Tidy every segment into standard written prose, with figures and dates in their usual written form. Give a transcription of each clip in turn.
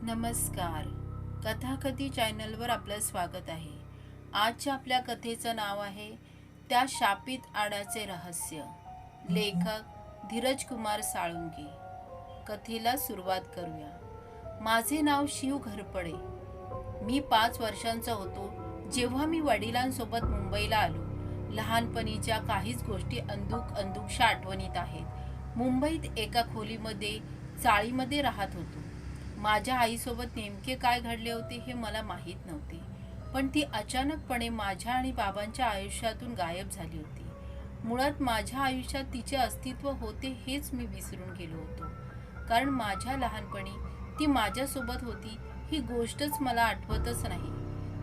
नमस्कार. कथाकथी चॅनलवर आपलं स्वागत आहे. आजच्या आपल्या कथेचं नाव आहे त्या शापित आडाचे रहस्य. लेखक धीरज कुमार साळुंके. कथेला सुरुवात करूया. माझे नाव शिव घरपडे. मी 5 वर्षांचा होतो जेव्हा मी वडिलांसोबत मुंबईला आलो. लहानपणीच्या काहीच गोष्टी अंदूकशा आठवणीत आहेत. मुंबईत एका खोलीमध्ये चाळीमध्ये राहत होतो. माझ्या आईसोबत नेमके काय घडले होते हे मला माहीत नव्हते, पण ती अचानकपणे माझ्या आणि बाबांच्या आयुष्यातून गायब झाली होती. मुळात माझ्या आयुष्यात तिचे अस्तित्व होते हेच मी विसरून गेलो होतो, कारण माझ्या लहानपणी ती माझ्यासोबत होती ही गोष्टच मला आठवतच नाही.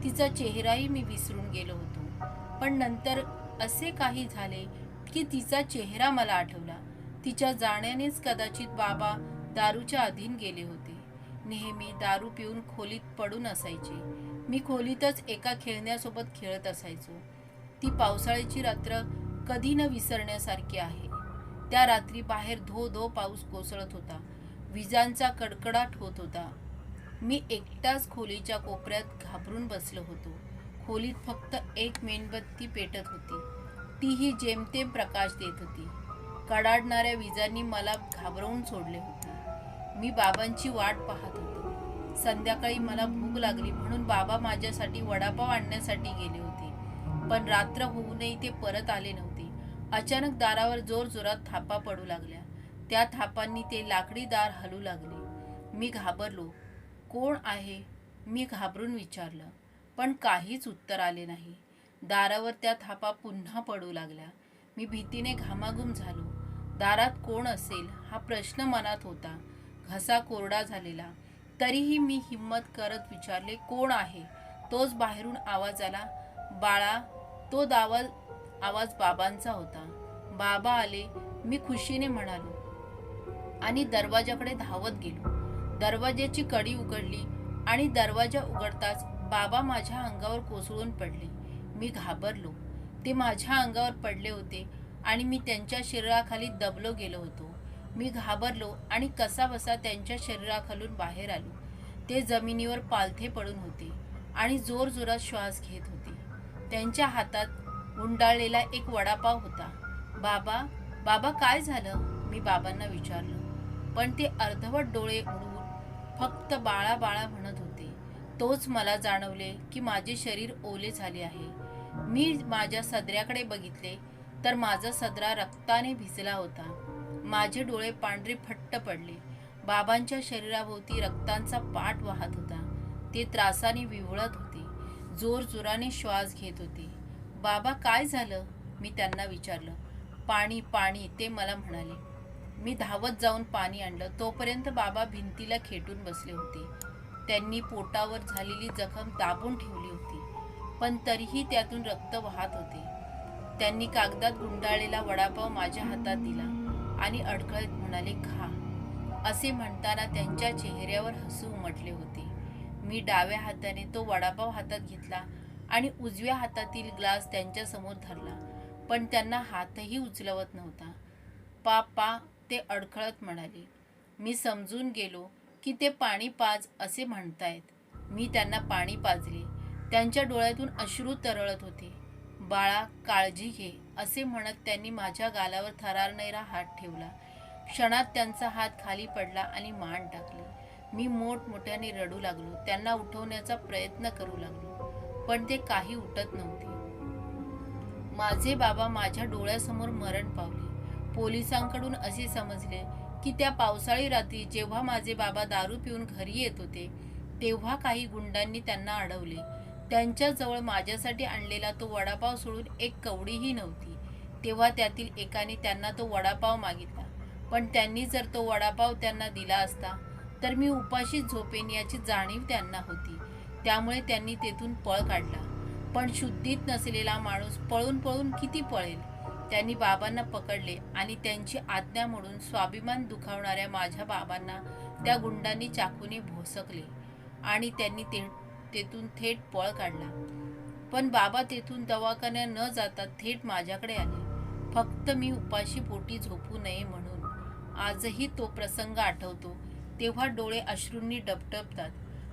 तिचा चेहराही मी विसरून गेलो होतो. पण नंतर असे काही झाले की तिचा चेहरा मला आठवला. तिच्या जाण्यानेच कदाचित बाबा दारूच्या अधीन गेले होते. नेहमी दारू पिऊन खोलीत पडून असायचे. मी खोलीतच एका खेळण्यासोबत खेळत असायचो. ती पावसाळ्याची रात्र कधी न विसरण्यासारखी आहे. त्या रात्री बाहेर धो धो पाऊस कोसळत होता. विजांचा कडकडाट होत होता. मी एकटाच खोलीच्या कोपऱ्यात घाबरून बसलो होतो. खोलीत फक्त एक मेणबत्ती पेटत होती. तीही जेमतेम प्रकाश देत होती. कडाडणाऱ्या विजांनी मला घाबरवून सोडले होते. मी बाबांची वाट पाहत होतो. संध्याकाळी मला भूक लागली म्हणून बाबा माझ्यासाठी वडापाव आणण्यासाठी गेले होते, पण रात्र होऊनही ते परत आले नव्हते. अचानक दारावर जोरजोरात थापा पडू लागल्या. त्या थापांनी ते लाकडी दार हलू लागले. मी घाबरलो. कोण आहे? मी घाबरून विचारलं, पण काहीच उत्तर आले नाही. दारावर त्या थापा पुन्हा पडू लागल्या. मी भीतीने घामाघूम झालो. दारात कोण असेल हा प्रश्न मनात होता. घसा कोरडा झालेला. तरीही मी हिम्मत करत विचारले, कोण आहे? तोच बाहेरून आवाज आला, बाळा. तो आवाज बाबांचा होता. बाबा आले, मी खुशीने म्हणालो आणि दरवाजाकडे धावत गेलो. दरवाजाची कडी उघडली आणि दरवाजा उघडताच बाबा माझ्या अंगावर कोसळून पडले. मी घाबरलो. ते माझ्या अंगावर पडले होते आणि मी त्यांच्या शरीराखाली दबलो गेलो होतो. मी घाबरलो आणि कसाबसा त्यांच्या शरीराखालून बाहेर आलो. ते जमिनीवर पालथे पडून होते आणि जोरजोरात श्वास घेत होते. त्यांच्या हातात गुंडाळलेला एक वडापाव होता. बाबा, बाबा काय झालं? मी बाबांना विचारलं, पण ते अर्धवट डोळे उघडून फक्त बाळा बाळा म्हणत होते. तोच मला जाणवले की माझे शरीर ओले झाले आहे. मी माझ्या सदऱ्याकडे बघितले तर माझा सदरा रक्ताने भिजला होता. माझे डोळे पांढरे फट्ट पडले. बाबांच्या शरीराभोवती रक्तांचा पाट वाहत होता. ते त्रासाने विव्हळत होते. जोरजोराने श्वास घेत होते. बाबा काय झालं? मी त्यांना विचारलं. पाणी पाणी, ते मला म्हणाले. मी धावत जाऊन पाणी आणलं. तोपर्यंत बाबा भिंतीला खेटून बसले होते. त्यांनी पोटावर झालेली जखम दाबून ठेवली होती, पण तरीही त्यातून रक्त वाहत होते. त्यांनी कागदात गुंडाळलेला वडापाव माझ्या हातात दिला आणि अडखळत म्हणाले, खा. असे म्हणताना त्यांच्या चेहऱ्यावर हसू उमटले होते. मी डाव्या हाताने तो वडापाव हातात घेतला आणि उजव्या हातातील ग्लास त्यांच्यासमोर धरला, पण त्यांना हातही उचलवत नव्हता. पा, ते अडखळत म्हणाले. मी समजून गेलो की ते पाणी पाज असे म्हणतायत. मी त्यांना पाणी पाजले. त्यांच्या डोळ्यातून अश्रू तरळत होते. बाळा, काळजी घे असे म्हणत त्यांनी माझ्या गालावर थरारणारा हात ठेवला. क्षणात त्यांचा हात खाली पडला आणि मान टाकली. मी मोठमोठ्याने रडू लागलो. त्यांना उठवण्याचा प्रयत्न करू लागलो, पण ते काही उठत नव्हते. माझे बाबा माझ्या डोळ्यासमोर मरण पावले. पोलिसांकडून असे समजले की त्या पावसाळी रात्री जेव्हा माझे बाबा दारू पिऊन घरी येत होते तेव्हा काही गुंडांनी त्यांना अडवले. त्यांच्याजवळ माझ्यासाठी आणलेला तो वडापाव सोडून एक कवडीही नव्हती. तेव्हा त्यातील एकाने त्यांना तो वडापाव मागितला, पण त्यांनी जर तो वडापाव त्यांना दिला असता तर मी उपाशीच झोपेन याची जाणीव त्यांना होती. त्यामुळे त्यांनी तेथून पळ काढला. पण शुद्धीत नसलेला माणूस पळून पळून किती पळेल? त्यांनी बाबांना पकडले आणि त्यांची आज्ञा मोडून स्वाभिमान दुखावणाऱ्या माझ्या बाबांना त्या गुंडांनी चाकूने भोसकले आणि त्यांनी तेथून थेट पळ काढला. पण बाबा तेथून दवाखान्यात न जाता थेट माझ्याकडे आले, फक्त मी उपाशी पोटी झोपू नये म्हणून. आजही तो प्रसंग आठवतो तेव्हा डोळे अश्रूंनी डबडबतात.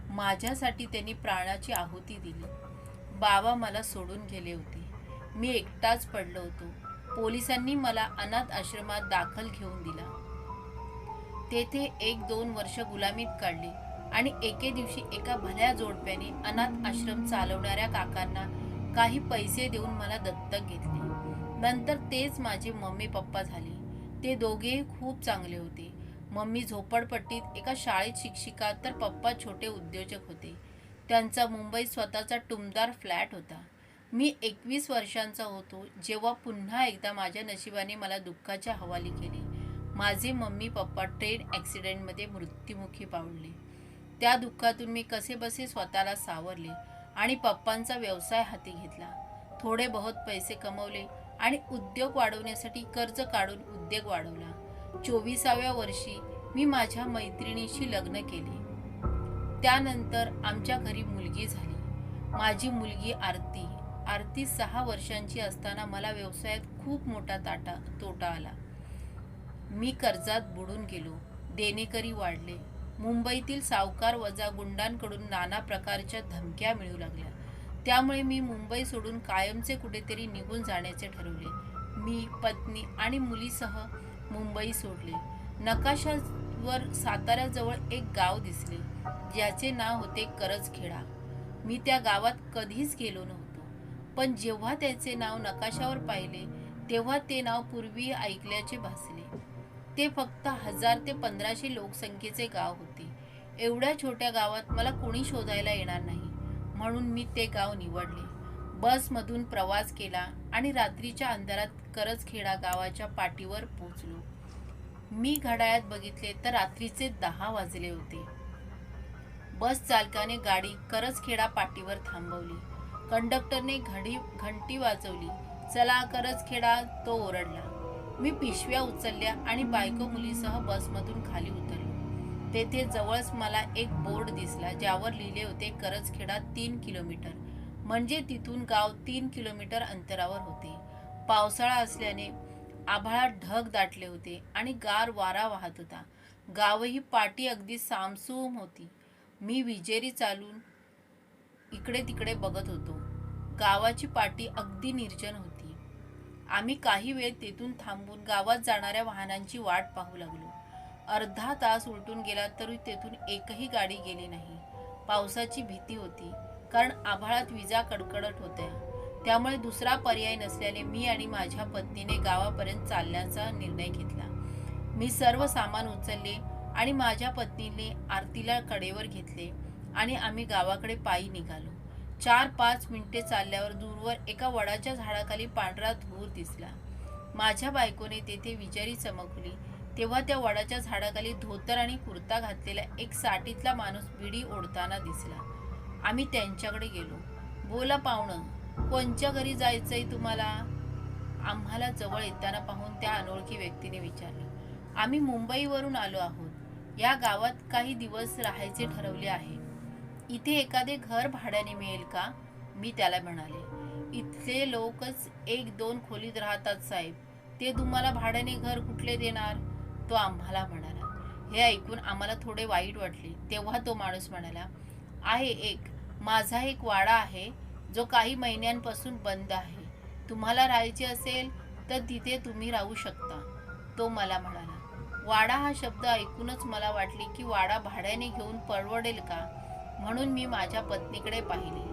माझ्यासाठी त्यांनी प्राणाची आहुती दिली. बाबा मला सोडून गेले होते. मी एकटाच पडलो होतो. पोलिसांनी मला अनाथ आश्रमात दाखल घेऊन दिला. तेथे 1-2 वर्ष गुलामीत काढली आणि एके दिवशी एका भल्या जोडप्याने अनाथ आश्रम चालवणाऱ्या काकांना काही पैसे देऊन मला दत्तक घेतले. नंतर तेच माझे मम्मी पप्पा झाले. ते दोघेही खूप चांगले होते. मम्मी झोपडपट्टीत एका शाळेत शिक्षिका तर पप्पा छोटे उद्योजक होते. त्यांचा मुंबईत स्वतःचा टुमदार फ्लॅट होता. मी 21 वर्षांचा होतो जेव्हा पुन्हा एकदा माझ्या नशिबाने मला दुःखाच्या हवाली केले. माझे मम्मी पप्पा ट्रेन ॲक्सिडेंटमध्ये मृत्युमुखी पावले. त्या दुःखातून मी कसेबसे स्वतःला सावरले आणि पप्पांचा व्यवसाय हाती घेतला. थोडे बहुत पैसे कमवले आणि उद्योग वाढवण्यासाठी कर्ज काढून उद्योग वाढवला. 24व्या वर्षी मी माझ्या मैत्रिणीशी लग्न केले. त्यानंतर आमच्या घरी मुलगी झाली. माझी मुलगी आरती. आरती 6 वर्षांची असताना मला व्यवसायात खूप मोठा तोटा आला. मी कर्जात बुडून गेलो. देणेकरी वाढले. मुंबईतील सावकार वजा गुंडांकडून नाना प्रकारच्या धमक्या मिळू लागल्या. त्यामुळे मी मुंबई सोडून कायमचे कुठेतरी निघून जाण्याचे ठरवले. मी, पत्नी आणि मुलीसह मुंबई सोडले. नकाशावर साताऱ्याजवळ एक गाव दिसले, ज्याचे नाव होते करजखेडा. मी त्या गावात कधीच गेलो नव्हतो, पण जेव्हा त्याचे नाव नकाशावर पाहिले तेव्हा ते नाव पूर्वी ऐकल्याचे भासले. ते फक्त 1000 ते 1500 लोकसंख्येचे गाव होते. एवढ्या छोट्या गावात मला कोणी शोधायला येणार नाही, म्हणून मी ते गाव निवडले. बसमधून प्रवास केला आणि रात्रीच्या अंधारात करजखेडा गावाच्या पाटीवर पोचलो. मी घड्याळात बघितले तर रात्रीचे 10 वाजले होते. बस चालकाने गाडी करजखेडा पाटीवर थांबवली. कंडक्टरने घंटी वाजवली. चला करजखेडा, तो ओरडला. मी पिशव्या उचलल्या आणि बायको मुलीसह बसमधून खाली उतरलो. तेथे जवळच मला एक बोर्ड दिसला, ज्यावर लिहिले होते करजखेडा 3 किलोमीटर. म्हणजे तिथून गाव 3 किलोमीटर अंतरावर होते. पावसाळा असल्याने आभाळात ढग दाटले होते आणि गार वारा वाहत होता. गावही पाटी अगदी सामसूम होती. मी विजेरी चालून इकडे तिकडे बघत होतो. गावाची पाटी अगदी निर्जन होती. आम्ही काही वेळ तेथून थांबून गावात जाणाऱ्या वाहनांची वाट पाहू लागलो. अर्धा तास उलटून गेला तरी तेथून एकही गाडी गेली नाही. पावसाची भीती होती, कारण आभाळात विजा कडकडत होत्या. त्यामुळे दुसरा पर्याय नसल्याने मी आणि माझ्या पत्नीने गावापर्यंत चालण्याचा निर्णय घेतला. मी सर्व सामान उचलले आणि माझ्या पत्नीने आरतीला कडेवर घेतले आणि आम्ही गावाकडे पायी निघालो. 4-5 मिनिटे चालल्यावर दूरवर एका वडाच्या झाडाखाली पांढरा धूर दिसला. माझ्या बायकोने तेथे विजारी चमकली तेव्हा त्या वडाच्या झाडाखाली धोतर आणि कुर्ता घातलेला एक साठीतला माणूस बिडी ओढताना दिसला. आम्ही त्यांच्याकडे गेलो. बोला पाहुणं, कोणच्या घरी जायचंय तुम्हाला? आम्हाला जवळ येताना पाहून त्या अनोळखी व्यक्तीने विचारले. आम्ही मुंबईवरून आलो आहोत. या गावात काही दिवस राहायचे ठरवले आहे. इथे एखादे घर भाड्याने मिळेल का? मी त्याला म्हणाले. इथले लोकच 1-2 खोलीत राहतात साहेब. ते तुम्हाला भाड्याने घर कुठले देणार? तो आम्हाला म्हणाला. हे ऐकून आम्हाला थोडे वाईट वाटले. तेव्हा तो माणूस म्हणाला, आहे एक. माझा एक वाडा आहे, जो काही महिन्यांपासून बंद आहे. तुम्हाला राहायचे असेल तर तिथे तुम्ही राहू शकता. तो मला म्हणाला. वाडा हा शब्द ऐकूनच मला वाटले की वाडा भाड्याने घेऊन परवडेल का, म्हणून मी माझ्या पत्नीकडे पाहिले.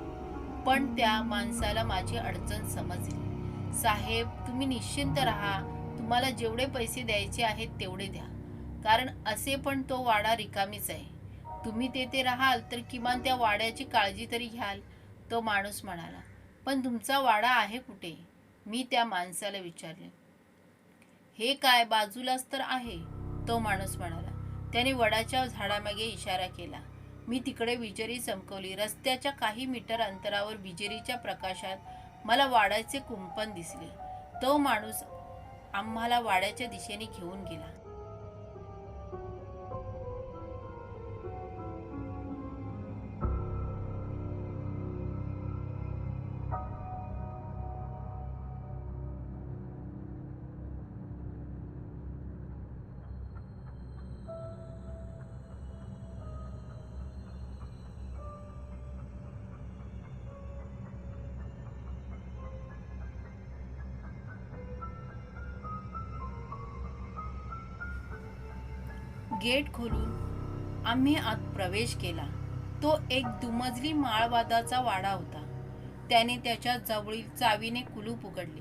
पण त्या माणसाला माझी अडचण समजली. साहेब, तुम्ही निश्चिंत राहा. तुम्हाला जेवढे पैसे द्यायचे आहेत तेवढे द्या, कारण असे पण तो वाडा रिकामीच आहे. तुम्ही तेथे राहाल तर किमान त्या वाड्याची काळजी तरी घ्याल. तो माणूस म्हणाला. पण तुमचा वाडा आहे कुठे? मी त्या माणसाला विचारले. हे काय, बाजूलाच तर आहे, तो माणूस म्हणाला. त्याने वडाच्या झाडामागे इशारा केला. मी तिकडे विजेरी चमकवली. रस्त्याच्या काही मीटर अंतरावर विजेरीच्या प्रकाशात मला वाड्याचे कुंपण दिसले. तो माणूस आम्हाला वाड्याच्या दिशेने घेऊन गेला. गेट खोलून आम्ही आत प्रवेश केला. तो एक दुमजली माळवादाचा वाडा होता. त्याने त्याच्या जवळील चावीने कुलूप उघडले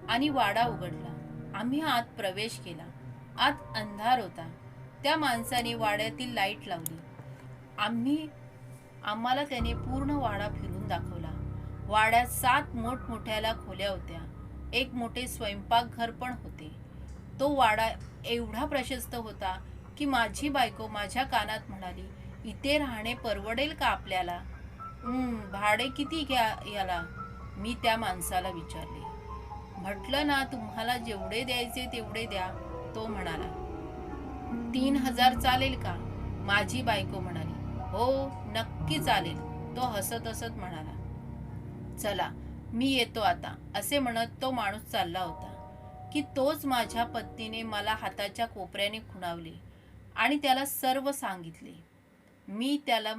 आणि वाडा उघडला. आम्ही आत प्रवेश केला. आत अंधार होता. त्या माणसाने वाड्यातील लाईट लावली. आम्हाला त्याने पूर्ण वाडा फिरून दाखवला. वाड्यात 7 मोठमोठ्याला खोल्या होत्या. एक मोठे स्वयंपाकघर पण होते. तो वाडा एवढा प्रशस्त होता की माझी बायको माझ्या कानात म्हणाली, इथे राहणे परवडेल का आपल्याला? भाडे किती घ्या याला? मी त्या माणसाला विचारले. म्हटलं ना, तुम्हाला जेवढे द्यायचे तेवढे द्या. तो म्हणाला, 3,000 चालेल का? माझी बायको म्हणाली, हो नक्की चालेल. तो हसत हसत म्हणाला, चला मी येतो आता. असे म्हणत तो माणूस चालला होता की तोच माझ्या पत्नीने मला हाताच्या कोपऱ्याने खुणावले आणि त्याला सर्व सांगितले. मी त्याला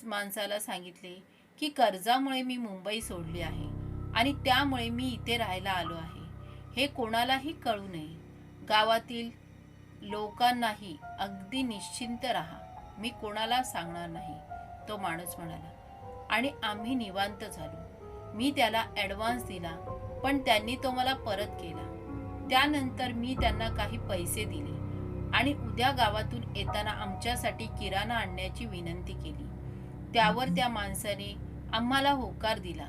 माणसाला सांगितले की कर्जामुळे मी मुंबई सोडली आहे आणि त्यामुळे मी इथे राहायला आलो आहे. हे कोणालाही कळू नये. गावातील लोकांनाही अगदी निश्चिंत राहा. मी कोणाला सांगणार नाही. तो माणूस म्हणाला आणि आम्ही निवांत झालो. मी त्याला ॲडव्हान्स दिला पण त्यांनी तो मला परत केला. त्यानंतर मी त्यांना काही पैसे दिले आणि उद्या गावातून येताना आमच्यासाठी किराणा आणण्याची विनंती केली. त्यावर त्या माणसाने आम्हाला होकार दिला.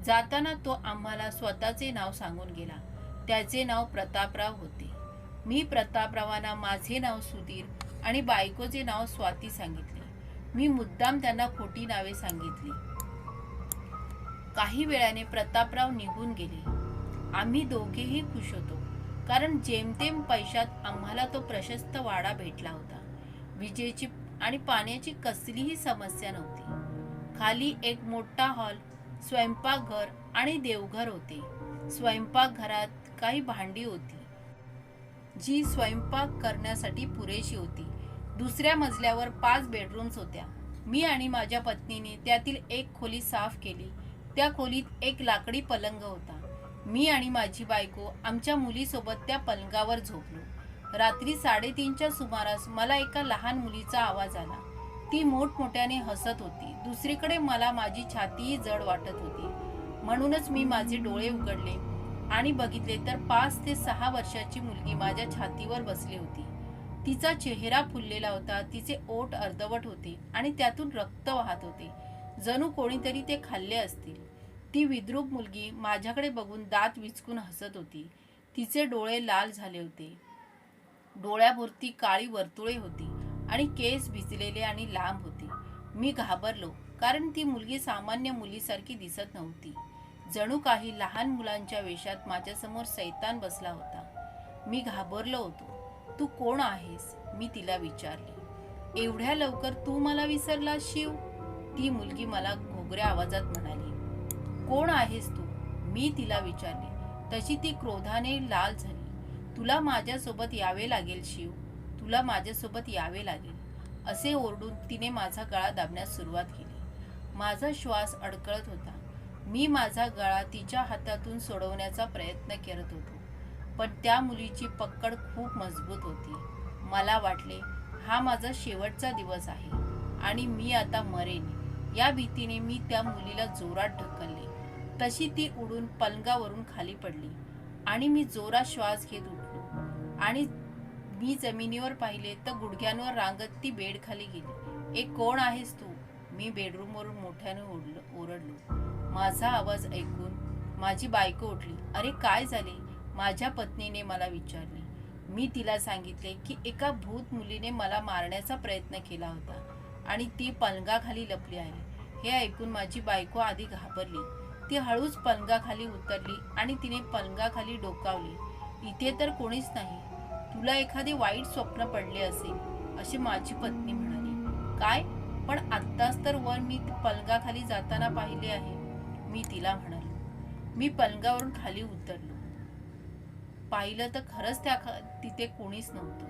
जाताना तो आम्हाला स्वतःचे नाव सांगून गेला. त्याचे नाव प्रतापराव होते. मी प्रतापरावांना माझे नाव सुधीर आणि बायकोचे नाव स्वाती सांगितले. मी मुद्दाम त्यांना खोटी नावे सांगितली. काही वेळाने प्रतापराव निघून गेले. आम्ही दोघेही खुश होतो कारण जेमतेम पैशात आम्हाला तो प्रशस्त वाडा भेटला होता. विजेची आणि पाण्याची कसलीही समस्या नव्हती. खाली एक मोठा हॉल, स्वयंपाकघर आणि देवघर होते. स्वयंपाकघरात काही भांडी होती जी स्वयंपाक करण्यासाठी पुरेशी होती. दुसऱ्या मजल्यावर 5 बेडरूम्स होत्या. मी आणि माझ्या पत्नीने त्यातील एक खोली साफ केली. त्या खोलीत एक लाकडी पलंग होता. मी आणि माझी बायको आमच्या मुलीसोबत त्या पलंगावर झोपलो. रात्री 3:30च्या सुमारास मला एका लहान मुलीचा आवाज आला. ती मोठमोठ्याने हसत होती. दुसरीकडे मला माझी छातीही जड वाटत होती. म्हणूनच मी माझे डोळे उघडले आणि बघितले तर 5 ते 6 वर्षाची मुलगी माझ्या छातीवर बसली होती. तिचा चेहरा फुललेला होता. तिचे ओठ अर्धवट होते आणि त्यातून रक्त वाहत होते. जणू कोणीतरी ते खाल्ले असतील. ती विद्रूप मुलगी माझ्याकडे बघून दात विचकून हसत होती. तिचे डोळे लाल झाले होते. डोळ्याभोवती काळी वर्तुळे होती आणि केस भिजलेले आणि लांब होते. मी घाबरलो कारण ती मुलगी सामान्य मुलीसारखी दिसत नव्हती. जणू काही लहान मुलांच्या वेशात माझ्यासमोर सैतान बसला होता. मी घाबरलो होतो. तू कोण आहेस? मी तिला विचारले. एवढ्या लवकर तू मला विसरलास शिव? ती मुलगी मला घोगऱ्या आवाजात म्हणाली. कोण आहेस तू? मी तिला विचारले. तशी ती क्रोधाने लाल झाली. तुला माझ्यासोबत यावे लागेल शिव, तुला माझ्यासोबत यावे लागेल, असे ओरडून तिने माझा गळा दाबण्यास सुरुवात केली. माझा श्वास अडकळत होता. मी माझा गळा तिच्या हातातून सोडवण्याचा प्रयत्न करत होतो पण त्या मुलीची पकड खूप मजबूत होती. मला वाटले हा माझा शेवटचा दिवस आहे आणि मी आता मरेन. या भीतीने मी त्या मुलीला जोरात ढकलले. तशी ती उडून पलंगावरून खाली पडली आणि मी जोरात श्वास घेत उठलो आणि मी जमिनीवर पाहिले तर गुडघ्यांवर रांगत ती बेड खाली गेली. कोण आहेस तू? मी बेडरूमवरून मोठ्याने ओरडलो. माझा आवाज ऐकून माझी बायको उठली. अरे काय झाले? माझ्या पत्नीने मला विचारले. मी तिला सांगितले की एका भूत मुलीने मला मारण्याचा प्रयत्न केला होता आणि ती पलंगाखाली लपली आहे. हे ऐकून माझी बायको आधी घाबरली. ती हळूच पलंगाखाली उतरली आणि तिने पलंगाखाली डोकावले. इथे तर कोणीच नाही. तुला एखादे वाईट स्वप्न पडले असेल, अशी माझी पत्नी म्हणाली. काय? पण आत्ताच तर वर मी पलंगाखाली जाताना पाहिले आहे, मी तिला म्हणालो. मी पलंगावरून खाली उतरलो. पाहिलं तर खरंच तिथे कोणीच नव्हतं.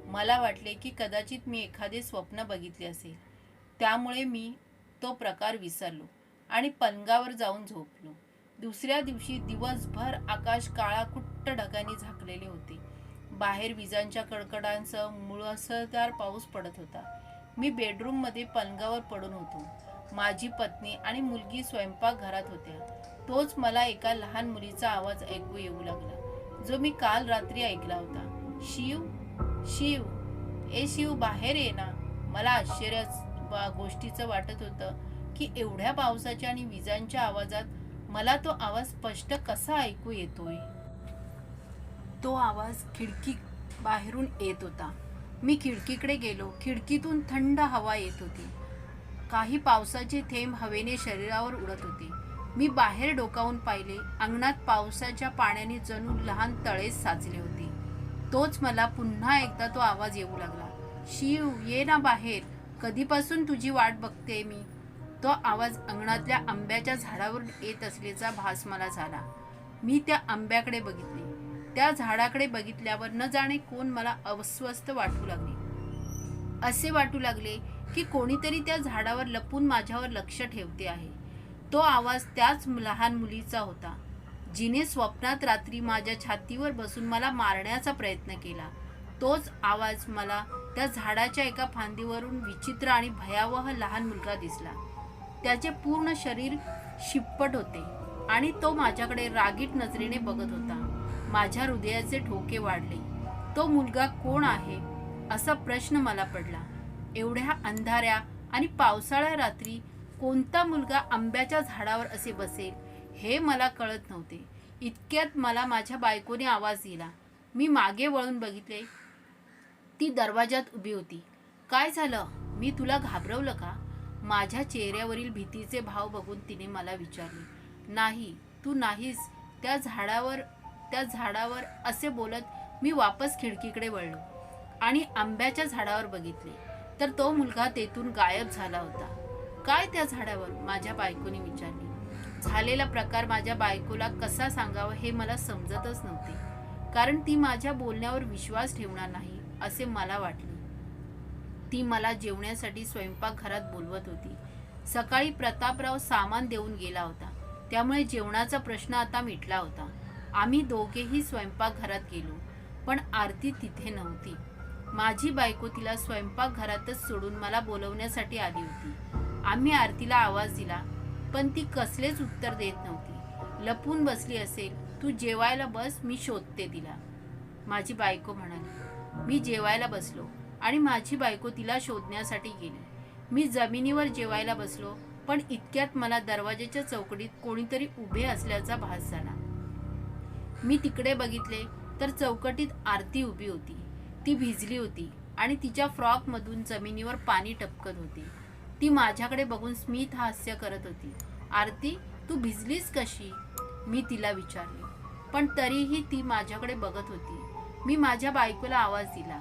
मला वाटले की कदाचित मी एखादे स्वप्न बघितले असेल, त्यामुळे मी तो प्रकार विसरलो आणि पलंगावर जाऊन झोपलो. दुसऱ्या दिवशी दिवसभर आकाश काळाकुट्ट ढगांनी झाकलेले होते. बाहेर विजांच्या कडकडांसह मुसळधार पाऊस पडत होता. मी बेडरूममध्ये पलंगावर पडून होतो. माझी पत्नी आणि मुलगी स्वयंपाकघरात होत्या. तोच मला एका लहान मुलीचा आवाज ऐकू येऊ लागला, जो मी काल रात्री ऐकला होता. शिव, शिव, ए शिव, बाहेर ये ना. मला आश्चर्य गोष्टीचं वाटत होतं की एवढ्या पावसाच्या आणि विजांच्या आवाजात मला तो आवाज स्पष्ट कसा ऐकू येतोय. तो आवाज खिडकी बाहेरून येत होता. मी खिडकीकडे गेलो. खिडकीतून थंड हवा येत होती. काही पावसाचे थेंब हवेने शरीरावर उडत होते. मी बाहेर डोकावून पाहिले. अंगणात पावसाच्या पाण्याने जणू लहान तळेच साचले होते. तोच मला पुन्हा एकदा तो आवाज येऊ लागला. शिव, ये ना बाहेर, कधीपासून तुझी वाट बघते मी. तो आवाज अंगणातल्या आंब्याच्या झाडावरून येत असल्याचा भास मला झाला. मी त्या आंब्याकडे बघितले. त्या झाडाकडे बघितल्यावर न जाणे कोण मला अस्वस्थ वाटू लागले. असे वाटू लागले की कोणीतरी त्या झाडावर लपून माझ्यावर लक्ष ठेवते आहे. तो आवाज त्याच लहान मुलीचा होता, जिने स्वप्नात रात्री माझ्या छातीवर बसून मला मारण्याचा प्रयत्न केला. तोच आवाज मला त्या झाडाच्या एका फांदीवरून विचित्र आणि भयावह लहान मुलगा दिसला. त्याचे पूर्ण शरीर शिप्पट होते आणि तो माझ्याकडे रागीट नजरेने बघत होता. माझ्या हृदयाचे ठोके वाढले. तो मुलगा कोण आहे असा प्रश्न मला पडला. एवढ्या अंधाऱ्या आणि पावसाळ्या रात्री कोणता मुलगा आंब्याच्या झाडावर असे बसेल हे मला कळत नव्हते. इतक्यात मला माझ्या बायकोने आवाज दिला. मी मागे वळून बघितले. ती दरवाजात उभी होती. काय झालं? मी तुला घाबरवलं का? माझ्या चेहऱ्यावरील भीतीचे भाव बघून तिने मला विचारले. नाही, तू नाहीस त्या झाडावर असे बोलत मी वापस खिडकीकडे वळलो आणि आंब्याच्या झाडावर बघितले तर तो मुलगा तेथून गायब झाला होता. काय त्या झाडावर? माझ्या बायकोने विचारले. झालेला प्रकार माझ्या बायकोला कसा सांगावा हे मला समजतच नव्हते, कारण ती माझ्या बोलण्यावर विश्वास ठेवणार नाही असे मला वाटले. ती मला जेवण्यासाठी स्वयंपाकघरात बोलवत होती. सकाळी प्रतापराव सामान देऊन गेला होता, त्यामुळे जेवणाचा प्रश्न आता मिटला होता. आम्ही दोघेही स्वयंपाकघरात गेलो, पण आरती तिथे नव्हती. माझी बायको तिला स्वयंपाकघरातच सोडून मला बोलवण्यासाठी आली होती. आम्ही आरतीला आवाज दिला, पण ती कसलेच उत्तर देत नव्हती. लपून बसली असेल. तू जेवायला बस, मी शोधते तिला, माझी बायको म्हणाली. मी जेवायला बसलो आणि माझी बायको तिला शोधण्यासाठी गेली. मी जमिनीवर जेवायला बसलो, पण इतक्यात मला दरवाजाच्या चौकटीत कोणीतरी उभे असल्याचा भास झाला. मी तिकडे बघितले तर चौकटीत आरती उभी होती. ती भिजली होती आणि तिच्या फ्रॉकमधून जमिनीवर पाणी टपकत होते. ती माझ्याकडे बघून स्मित हास्य करत होती. आरती, तू भिजलीस कशी? मी तिला विचारले, पण तरीही ती माझ्याकडे बघत होती. मी माझ्या बायकोला आवाज दिला.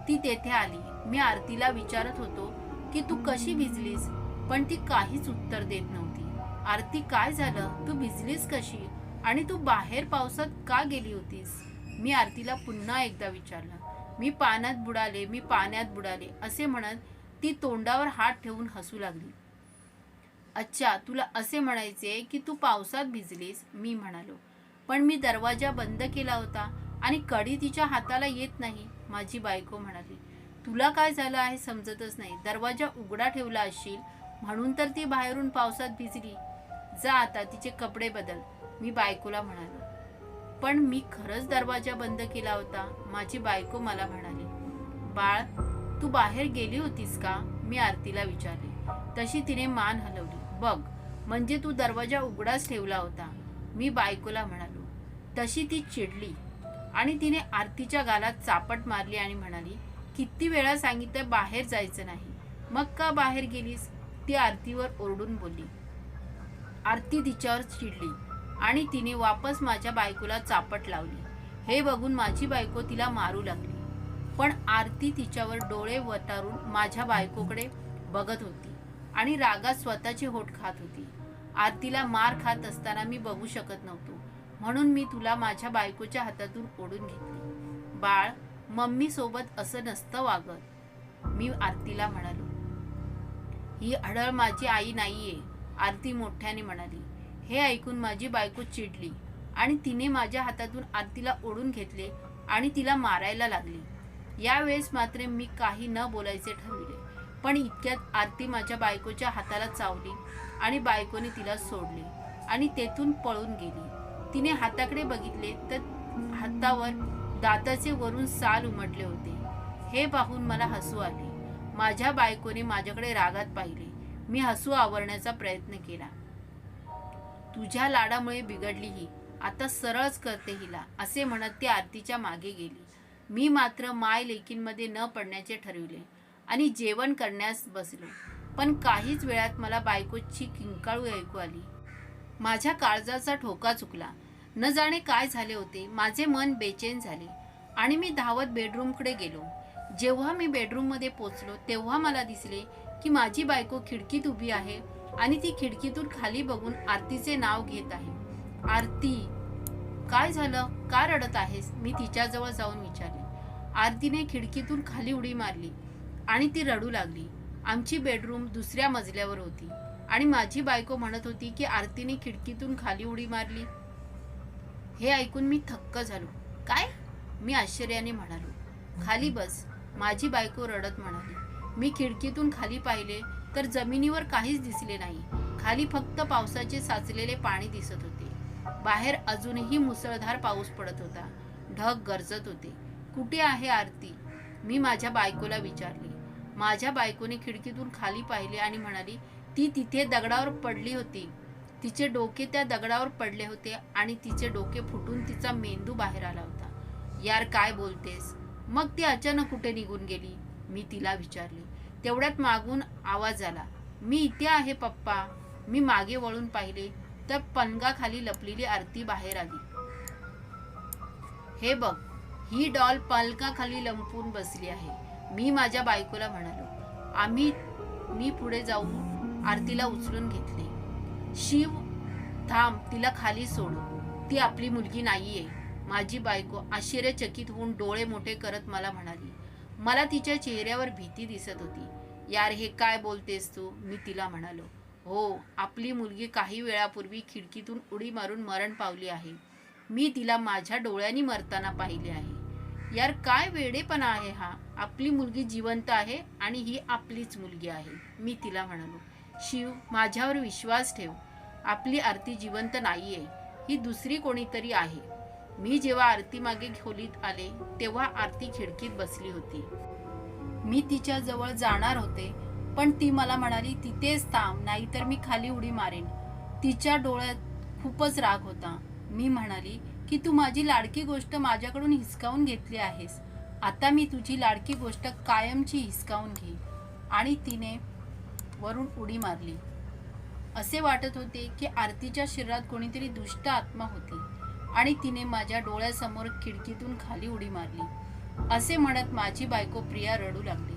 ती तेथे आली. मी आरतीला विचारत होतो की तू कशी भिजलीस, पण ती काहीच उत्तर देत नव्हती. आरती, काय झालं? तू भिजलीस कशी आणि तू बाहेर पावसात का गेली होतीस? मी आरतीला पुन्हा एकदा विचारलं. मी पाण्यात बुडाले असे म्हणत ती तोंडावर हात ठेवून हसू लागली. अच्छा, तुला असे म्हणायचे की तू पावसात भिजलीस, मी म्हणालो. पण मी दरवाजा बंद केला होता आणि कडी तिच्या हाताला येत नाही, माझी बायको म्हणाली. तुला काय झालं आहे समजतच नाही. दरवाजा उघडा ठेवला असशील म्हणून तर ती बाहेरून पावसात भिजली. जा आता तिचे कपडे बदल, मी बायकोला म्हणालो. पण मी खरंच दरवाजा बंद केला होता, माझी बायको मला म्हणाली. बाळ, तू बाहेर गेली होतीस का? मी आरतीला विचारले. तशी तिने मान हलवली. बघ, म्हणजे तू दरवाजा उघडाच ठेवला होता, मी बायकोला म्हणालो. तशी ती चिडली आणि तिने आरतीच्या गालात चापट मारली आणि म्हणाली, किती वेळा सांगितलं बाहेर जायचं नाही, मग का बाहेर गेलीस? ती आरतीवर ओरडून बोलली. आरती तिच्यावर चिडली आणि तिने वापस माझ्या बायकोला चापट लावली. हे बघून माझी बायको तिला मारू लागली, पण आरती तिच्यावर डोळे वटारून माझ्या बायकोकडे बघत होती आणि रागात स्वतःचे होठ खात होती. आरतीला मार खात असताना मी बघू शकत नव्हतो, म्हणून मी तुला माझ्या बायकोच्या हातातून ओढून घेतली. बाळ, मम्मी सोबत असं नसतं वागत, मी आरतीला म्हणालो. ही अढळ माझी आई नाहीये, आरती मोठ्याने म्हणाली. हे ऐकून माझी बायको चिडली आणि तिने माझ्या हातातून आरतीला ओढून घेतले आणि तिला मारायला लागली. यावेळेस मात्र मी काही न बोलायचे ठरविले. पण इतक्यात आरती माझ्या बायकोच्या हाताला चावली आणि बायकोने तिला सोडले आणि तेथून पळून गेली. तिने हाताकडे बघितले तर हातावर दाताचे वरून साल उमटले होते. हे पाहून मला हसू आले. माझ्या बायकोने माझ्याकडे रागात पाहिले. मी हसू आवरण्याचा प्रयत्न केला. तुझ्या लाडामुळे बिघडली ही, आता सरळच करते हिला, असे म्हणत ती आरतीच्या मागे गेली. मी मात्र माय लेकींमध्ये न पडण्याचे ठरविले आणि जेवण करण्यास बसलो. पण काहीच वेळात मला बायकोची किंकाळू ऐकू आली. माझ्या काळजाचा ठोका चुकला. न जाणे काय झाले होते. माझे मन बेचैन झाले आणि मी धावत बेडरूमकडे गेलो. जेव्हा मी बेडरूममध्ये पोचलो तेव्हा मला दिसले की माझी बायको खिडकीत उभी आहे आणि ती खिडकीतून खाली बघून आरतीचे नाव घेत आहे. आरती, काय झालं? का रडत आहेस? मी तिच्याजवळ जाऊन विचारले. आरतीने खिडकीतून खाली उडी मारली आणि ती रडू लागली. आमची बेडरूम दुसऱ्या मजल्यावर होती आणि माझी बायको म्हणत होती की आरतीने खिडकीतून खाली उडी मारली. हे ऐकून मी थक्क झालो. काय? मी आश्चर्याने म्हणालो. खाली बस, माझी बायको रडत म्हणाली. मी खिडकीतून खाली पाहिले तर जमिनीवर काहीच दिसले नाही. खाली फक्त पावसाचे साचलेले पाणी दिसत होते. बाहेर अजूनही मुसळधार पाऊस पडत होता. ढग गरजत होते. कुठे आहे आरती? मी माझ्या बायकोला विचारले. माझ्या बायकोने खिडकीतून खाली पाहिले आणि म्हणाली, ती तिथे दगडावर पडली होती. तिचे डोके त्या दगडावर पडले होते आणि तिचे डोके फुटून तिचा मेंदू बाहेर आला होता. यार, काय बोलतेस? मग ती अचानक कुठे निघून गेली? मी तिला विचारले. तेवढ्यात मागून आवाज आला, मी इथे आहे पप्पा. मी मागे वळून पाहिले तर पलंगाखाली लपलेली आरती बाहेर आली. हे बघ, ही डॉल पलंगाखाली लंपून बसली आहे. मी माझ्या बायकोला म्हणालो. मी पुढे जाऊन आरतीला उचलून घेतले. शिव, थांब, तिला खाली सोड. ती आपली मुलगी नाहीये. माझी बायको आश्चर्यचकित होऊन डोळे मोठे करत मला म्हणाली. मला तिच्या चेहऱ्यावर भीती दिसत होती. यार, हे काय बोलतेस तू? मी तिला म्हणालो. हो, आपली मुलगी काही वेळापूर्वी खिडकीतून उडी मारून मरण पावली आहे. मी तिला माझ्या डोळ्यांनी मरताना पाहिले आहे. यार, काय वेडेपणा आहे हा. आपली मुलगी जिवंत आहे आणि ही आपलीच मुलगी आहे. मी तिला म्हणालो. शिव, माझ्यावर विश्वास ठेव. आपली आरती जिवंत नाहीये. ही दुसरी कोणीतरी आहे. मी जेव्हा आरती मागे खोलीत आले तेव्हा आरती खिडकीत बसली होती. मी तिच्या जवळ जाणार होते पण ती मला म्हणाली, तिथेच थांब, नाहीतर मी खाली उडी मारेन. तिच्या डोळ्यात खूपच राग होता. मी म्हणाली की तू माझी लाडकी गोष्ट माझ्याकडून हिसकावून घेतली आहेस. आता मी तुझी लाडकी गोष्ट कायमची हिसकावून घेईन. आणि तिने वरून उडी मारली. असे वाटत होते की आरतीच्या शरीरात कोणीतरी दुष्ट आत्मा होती आणि तिने माझ्या डोळ्यासमोर खिडकीतून खाली उडी मारली. असे म्हणत माझी बायको प्रिया रडू लागली.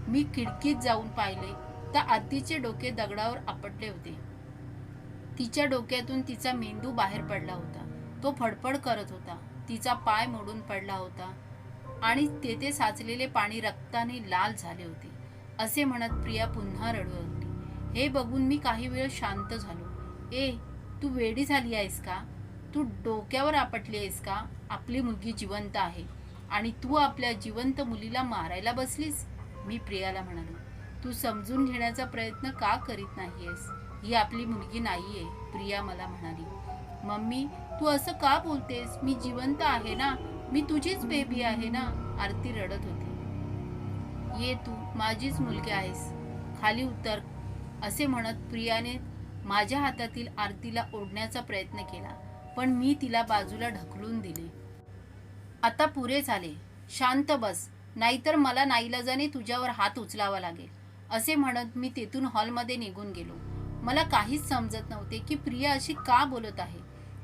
मी खिडकीत जाऊन पाहिले तर आरतीचे डोके दगडावर आपटले होते. तिच्या डोक्यातून तिचा मेंदू बाहेर पडला होता. तो फडफड करत होता. तिचा पाय मोडून पडला होता आणि तेथे साचलेले पाणी रक्ताने लाल झाले होते. असे म्हणत प्रिया पुन्हा रडू लागली. हे बघून मी काही वेळ शांत झालो. ए, तू वेडी झाली आहेस का? तू डोक्यावर आपटली आहेस का? आपली मुलगी जिवंत आहे आणि तू आपल्या जिवंत मुलीला मारायला बसलीस? मी प्रियाला म्हणालो. तू समजून घेण्याचा प्रयत्न का करीत नाहीयेस? ही आपली मुलगी नाहीये. प्रिया मला म्हणाली. मम्मी, तू असं का बोलतेस? मी जिवंत आहे ना. मी तुझीच बेबी आहे ना. आरती रडत होती. ये, तू माझीच मुलगी आहेस. खाली उतर, असे म्हणत प्रियाने माझ्या हातातील आरतीला ओढण्याचा प्रयत्न केला पण मी तिला बाजूला ढकलून दिले. आता पुरे झाले. शांत बस, नाहीतर मला नाईलाजाने तुझ्यावर हात उचलावा लागेल. असे म्हणत मी तेथून हॉलमध्ये निघून गेलो. मला काहीच समजत नव्हते की प्रिया अशी का बोलत आहे.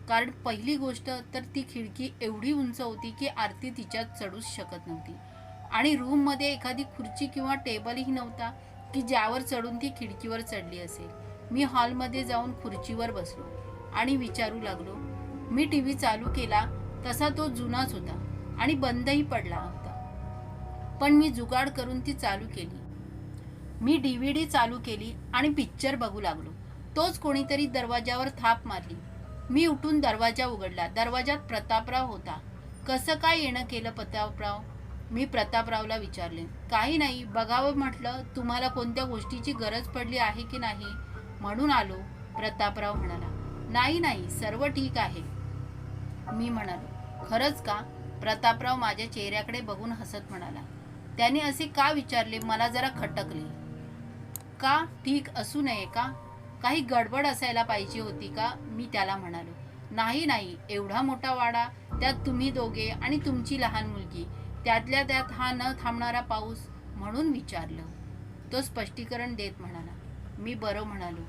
कारण पहिली गोष्ट तर ती खिडकी एवढी उंच होती की आरती तिच्यात चढूच शकत नव्हती आणि रूममध्ये एखादी खुर्ची किंवा टेबलही नव्हता की ज्यावर चढून ती खिडकीवर चढली असेल. मी हॉलमध्ये जाऊन खुर्चीवर बसलो आणि विचारू लागलो. मी टीव्ही चालू केला तसा तो जुनाच होता आणि बंदही पडला होता. पण मी जुगाड करून ती चालू केली. मी DVD चालू केली आणि पिक्चर बघू लागलो. तोच कोणीतरी दरवाजावर थाप मारली. मी उठून दरवाजा उघडला. दरवाजात प्रतापराव होता. कसं काय येणं केलं प्रतापराव? मी प्रतापरावला विचारले. काही नाही, बघावं म्हटलं तुम्हाला कोणत्या गोष्टीची गरज पडली आहे की नाही म्हणून आलो. प्रतापराव म्हणाला. नाही नाही, सर्व ठीक आहे. मी म्हणालो. खरंच का? प्रतापराव माझ्या चेहऱ्याकडे बघून हसत म्हणाला. त्याने असे का विचारले मला जरा खटकले. का ठीक असू नये का? काही गडबड असायला पाहिजे होती का? मी त्याला म्हणालो. नाही नाही, एवढा मोठा वाडा, त्यात तुम्ही दोघे आणि तुमची लहान मुलगी, त्यातल्या त्यात हा न थांबणारा पाऊस, म्हणून विचारलं. तो स्पष्टीकरण देत म्हणाला. मी बरं म्हणालो.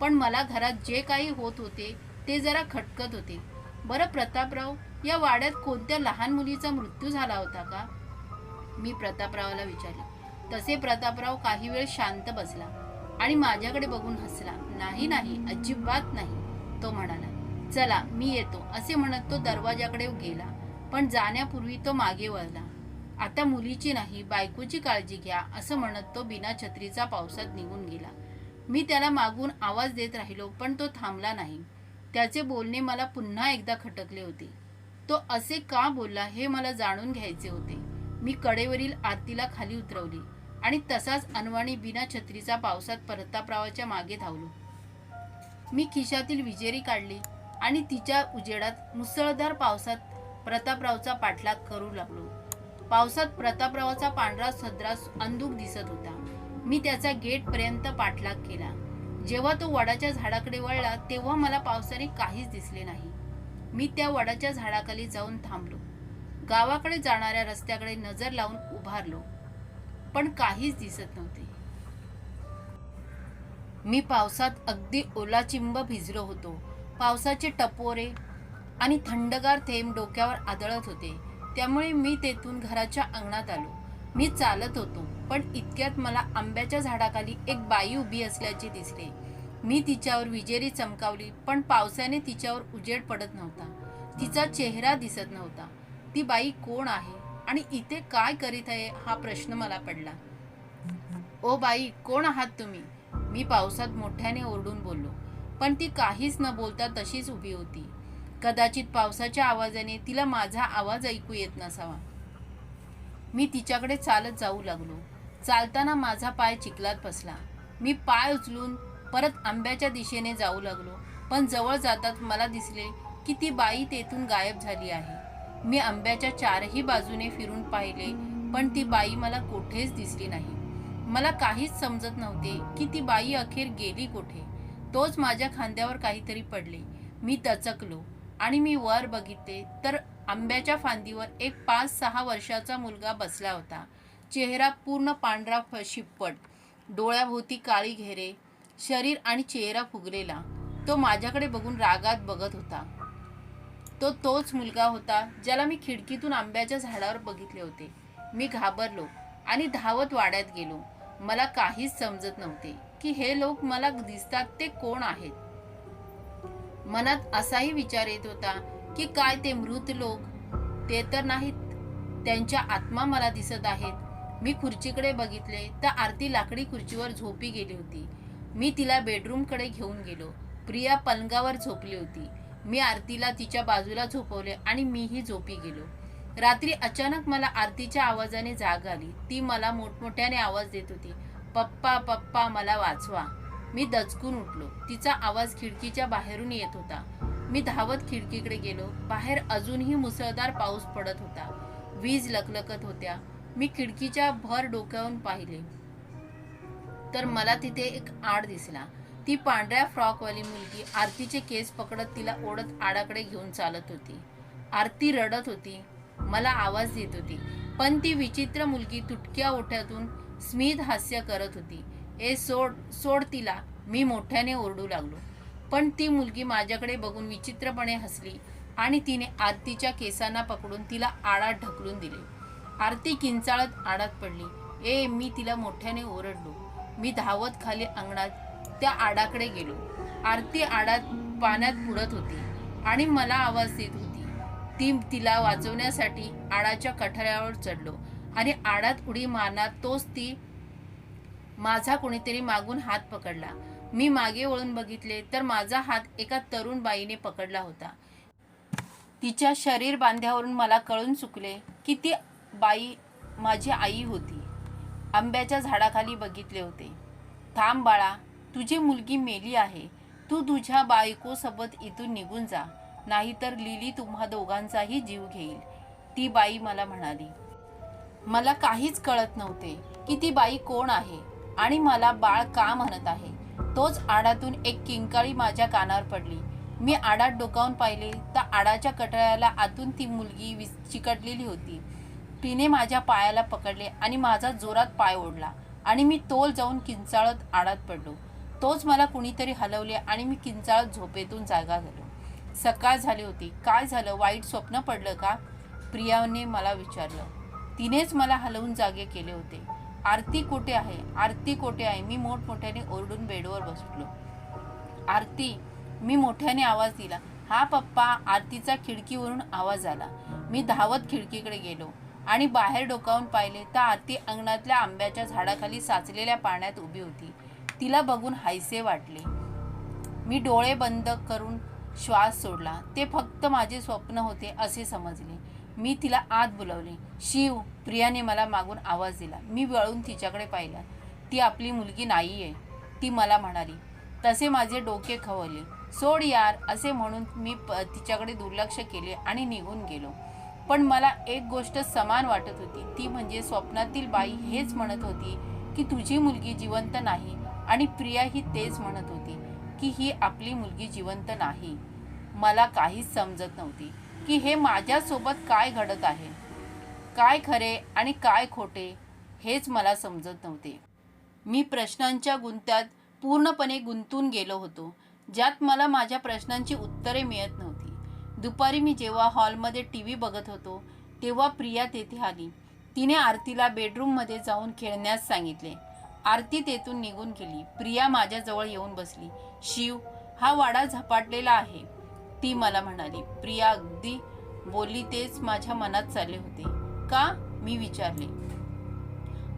पण मला घरात जे काही होत होते ते जरा खटकत होते. बरं प्रतापराव, या वाड्यात कोणत्या लहान मुलीचा मृत्यू झाला होता का? मी प्रतापरावाला विचारले. तसे प्रतापराव काही वेळ शांत बसला आणि माझ्याकडे बघून हसला. नाही नाही, अजिबात नाही, तो म्हणाला. चला मी येतो, असे म्हणत तो दरवाजाकडे गेला. पण जाण्यापूर्वी तो मागे वळला. आता मुलीची नाही, बायकोची काळजी घ्या, असं म्हणत तो बिना छत्रीचा पावसात निघून गेला. मी त्याला मागून आवाज देत राहिलो, पण तो थांबला नाही. त्याचे बोलणे मला पुन्हा एकदा खटकले होते. तो असे का बोलला हे मला जाणून घ्यायचे होते. मी कडेवरील आरतीला खाली उतरवली आणि तसाच अनवाणी बिना छत्रीचा पावसात प्रतापरावाच्या मागे धावलो. मी खिशातील विजेरी काढली आणि तिच्या उजेडात मुसळधार पावसात प्रतापरावचा पाठलाग करू लागलो. पावसात प्रतापरावाचा पांढरा सदरा अंधुक दिसत होता. मी त्याचा गेटपर्यंत पाठलाग केला. जेव्हा तो वडाच्या झाडाकडे वळला तेव्हा मला पावसाने काहीच दिसले नाही. मी त्या वडाच्या झाडाखाली जाऊन थांबलो. गावाकडे जाणाऱ्या रस्त्याकडे नजर लावून उभारलो, पण काहीच दिसत नव्हते. मी पावसात अगदी ओलाचिंब भिजलो होतो. पावसाचे टपोरे आणि थंडगार थेंब डोक्यावर आदळत होते. त्यामुळे मी तेथून घराच्या अंगणात आलो. मी चालत होतो, पण इतक्यात मला आंब्याच्या झाडाखाली एक बाई उभी असल्याचे दिसले. मी तिच्यावर विजेरी चमकावली, पण पावसाने तिच्यावर उजेड पडत नव्हता. तिचा चेहरा दिसत नव्हता. ती बाई कोण आहे आणि इथे काय करीत आहे हा प्रश्न मला पडला. ओ बाई, कोण आहात तुम्ही? मी पावसात मोठ्याने ओरडून बोललो. पण ती काहीच न बोलता तशीच उभी होती. कदाचित पावसाच्या आवाजाने तिला माझा आवाज ऐकू येत नसावा. मी तिच्याकडे चालत जाऊ लागलो. चालताना माझा पाय चिखलात बसला. मी पाय उचलून परत आंब्याच्या दिशेने जाऊ लागलो, पण जवळ जातात मला दिसले की ती बाई तेथून गायब झाली आहे. मी आंब्याच्या चारही बाजूने फिरून पाहिले, पण ती बाई मला कुठेच दिसली नाही. मला काहीच समजत नव्हते की ती बाई अखेर गेली कुठे. तोच माझ्या खांद्यावर काहीतरी पडले. मी दचकलो आणि मी वर बघितले तर आंब्याच्या फांदीवर एक 5-6 वर्षाचा मुलगा बसला होता. चेहरा पूर्ण पांढरा शिप्पट, डोळ्याभोवती काळी घेरे, शरीर आणि चेहरा फुगलेला. तो माझ्याकडे बघून रागात बघत होता. तोच मुलगा होता ज्याला मी खिडकीतून आंब्याच्या झाडावर बघितले होते. मी घाबरलो आणि धावत वाड्यात गेलो. मला काहीच समजत नव्हते की हे लोक मला दिसतात ते कोण आहेत. मनात असाही विचार येत होता की काय ते मृत लोक ते तर नाहीत, त्यांच्या आत्मा मला दिसत आहेत. मी खुर्चीकडे बघितले तर आरती लाकडी खुर्चीवर झोपी गेली होती. मी तिला बेडरूमकडे घेऊन गेलो. प्रिया पलंगावर झोपली होती. मी आरतीला तिच्या बाजूला झोपवले आणि मीही झोपी गेलो. रात्री अचानक मला आरतीच्या आवाजाने जाग आली. ती मला मोठमोठ्याने आवाज देत होती, पप्पा पप्पा, मला वाचवा. मी दचकून उठलो. तिचा आवाज खिडकीच्या बाहेरून येत होता. मी धावत खिडकीकडे गेलो. बाहेर अजूनही मुसळधार पाऊस पडत होता. वीज लकलकत होत्या. मी खिडकीच्या भर डोक्यावरून पाहिले तर मला तिथे एक आड दिसला. ती पांढऱ्या फ्रॉकवाली मुलगी आरतीचे केस पकडत तिला ओढत आडाकडे घेऊन चालत होती. आरती रडत होती, मला आवाज देत होती, पण ती विचित्र मुलगी तुटक्या ओठ्यातून स्मित हास्य करत होती. ए सोड सोड तिला, मी मोठ्याने ओरडू लागलो. पण ती मुलगी माझ्याकडे बघून विचित्रपणे हसली आणि तिने आरतीच्या केसांना पकडून तिला आडात ढकलून दिले. आरती किंचाळत आडात पडली. ए, मी तिला मोठ्याने ओरडलो. मी धावत खाली अंगणात त्या आडाकडे गेलो. आरती आडात पाण्यात बुडत होती आणि मला आवाज देत होती. तिला वाचवण्यासाठी आडाच्या कठड्यावर चढलो आणि आडात उडी मारणार तोच ती माझा कोणीतरी मागून हात पकडला. मी मागे वळून बघितले तर माझा हात एका तरुण बाईने पकडला होता. तिच्या शरीर बांध्यावरून मला कळून चुकले की ती बाई माझी आई होती. आंब्याच्या झाडाखाली बघितले होते. थांब बाळा, तुझी मुलगी मेली आहे. तू तुझ्या बायकोसोबत इथून निघून जा, नाहीतर लिली तुम्हा दोघांचाही जीव घेईल, ती बाई मला म्हणाली. मला काहीच कळत नव्हते की ती बाई कोण आहे आणि मला बाळ का म्हणत आहे. तोच आडातून एक किंकाळी माझ्या कानावर पडली. मी आडात डोकावून पाहिले तर आडाच्या कटळ्याला आतून ती मुलगी चिकटलेली होती. तिने माझ्या पायाला पकडले आणि माझा जोरात पाय ओढला आणि मी तोल जाऊन किंचाळत आडात पडलो. तोच मला कुणीतरी हलवले आणि मी किंचाळत झोपेतून जागा झालो. सकाळ झाली होती. काय झालं, वाईट स्वप्न पडलं का, प्रियाने मला विचारलं. तिनेच मला हलवून जागे केले होते. आरती कुठे आहे, आरती कुठे आहे, मी मोठमोठ्याने ओरडून बेडवर बसलो. आरती, मी मोठ्याने आवाज दिला. हा पप्पा, आरतीचा खिडकीवरून आवाज आला. मी धावत खिडकीकडे गेलो आणि बाहेर डोकावून पाहिले तर आरती अंगणातल्या आंब्याच्या झाडाखाली साचलेल्या पाण्यात उभी होती. तिला बघून हायसे वाटले. मी डोळे बंद करून श्वास सोडला. ते फक्त माझे स्वप्न होते असे समजले. मी तिला आत बोलावले. शिव, प्रियाने मला मागून आवाज दिला. मी वळून तिच्याकडे पाहिलं. ती आपली मुलगी नाहीये, ती मला म्हणाली. तसे माझे डोके खवळले. सोड यार, असे म्हणून मी तिच्याकडे दुर्लक्ष केले आणि निघून गेलो. पण मला एक गोष्ट समान वाटत होती, ती म्हणजे स्वप्नातील बाई हेच म्हणत होती की तुझी मुलगी जिवंत नाही आणि प्रिया ही तेच म्हणत होती की ही आपली मुलगी जिवंत नाही. मला काहीच समजत नव्हती की हे माझ्यासोबत काय घडत आहे. काय खरे आणि काय खोटे हेच मला समजत नव्हते. मी प्रश्नांच्या गुंत्यात पूर्णपणे गुंतून गेलो होतो, ज्यात मला माझ्या प्रश्नांची उत्तरे मिळत नव्हती. दुपारी मी जेव्हा हॉलमध्ये टीव्ही बघत होतो तेव्हा प्रिया तेथे आली. तिने आरतीला बेडरूममध्ये जाऊन खेळण्यास सांगितले. आरती तेथून निघून गेली. प्रिया माझ्याजवळ येऊन बसली. शिव, हा वाडा झपाटलेला आहे, ती मला म्हणाली. प्रिया अगदी बोलली तेच माझ्या मनात चालले होते. का, मी विचारले.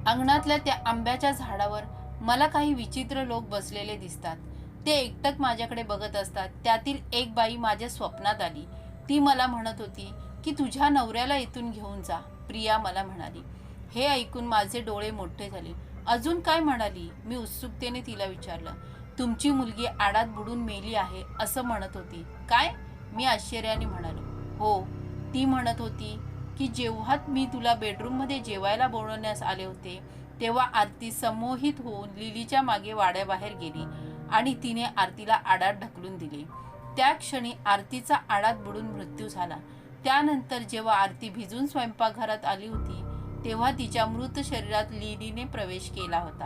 अंगणातल्या त्या आंब्याच्या झाडावर मला काही विचित्र लोक बसलेले दिसतात. ते एकटक माझ्याकडे बघत असतात. त्यातील एक बाई माझ्या स्वप्नात आली. ती मला म्हणत होती की तुझ्या नवऱ्याला इथून घेऊन जा, प्रिया मला म्हणाली. हे ऐकून माझे डोळे मोठे झाले. अजून काय म्हणाली, मी उत्सुकतेने तिला विचारलं. तुमची मुलगी आडात बुडून मेली आहे असं म्हणत होती. काय, मी आश्चर्याने म्हणालो. हो, ती म्हणत होती की जेव्हा मी तुला बेडरूममध्ये जेवायला बोलवण्यास आले होते तेव्हा आरती संमोहित होऊन लिलीच्या मागे वाड्याबाहेर गेली आणि तिने आरतीला आडात ढकलून दिले. त्या क्षणी आरतीचा आडात बुडून मृत्यू झाला. त्यानंतर जेव्हा आरती भिजून स्वयंपाकघरात आली होती तेव्हा तिच्या मृत शरीरात लिलीने प्रवेश केला होता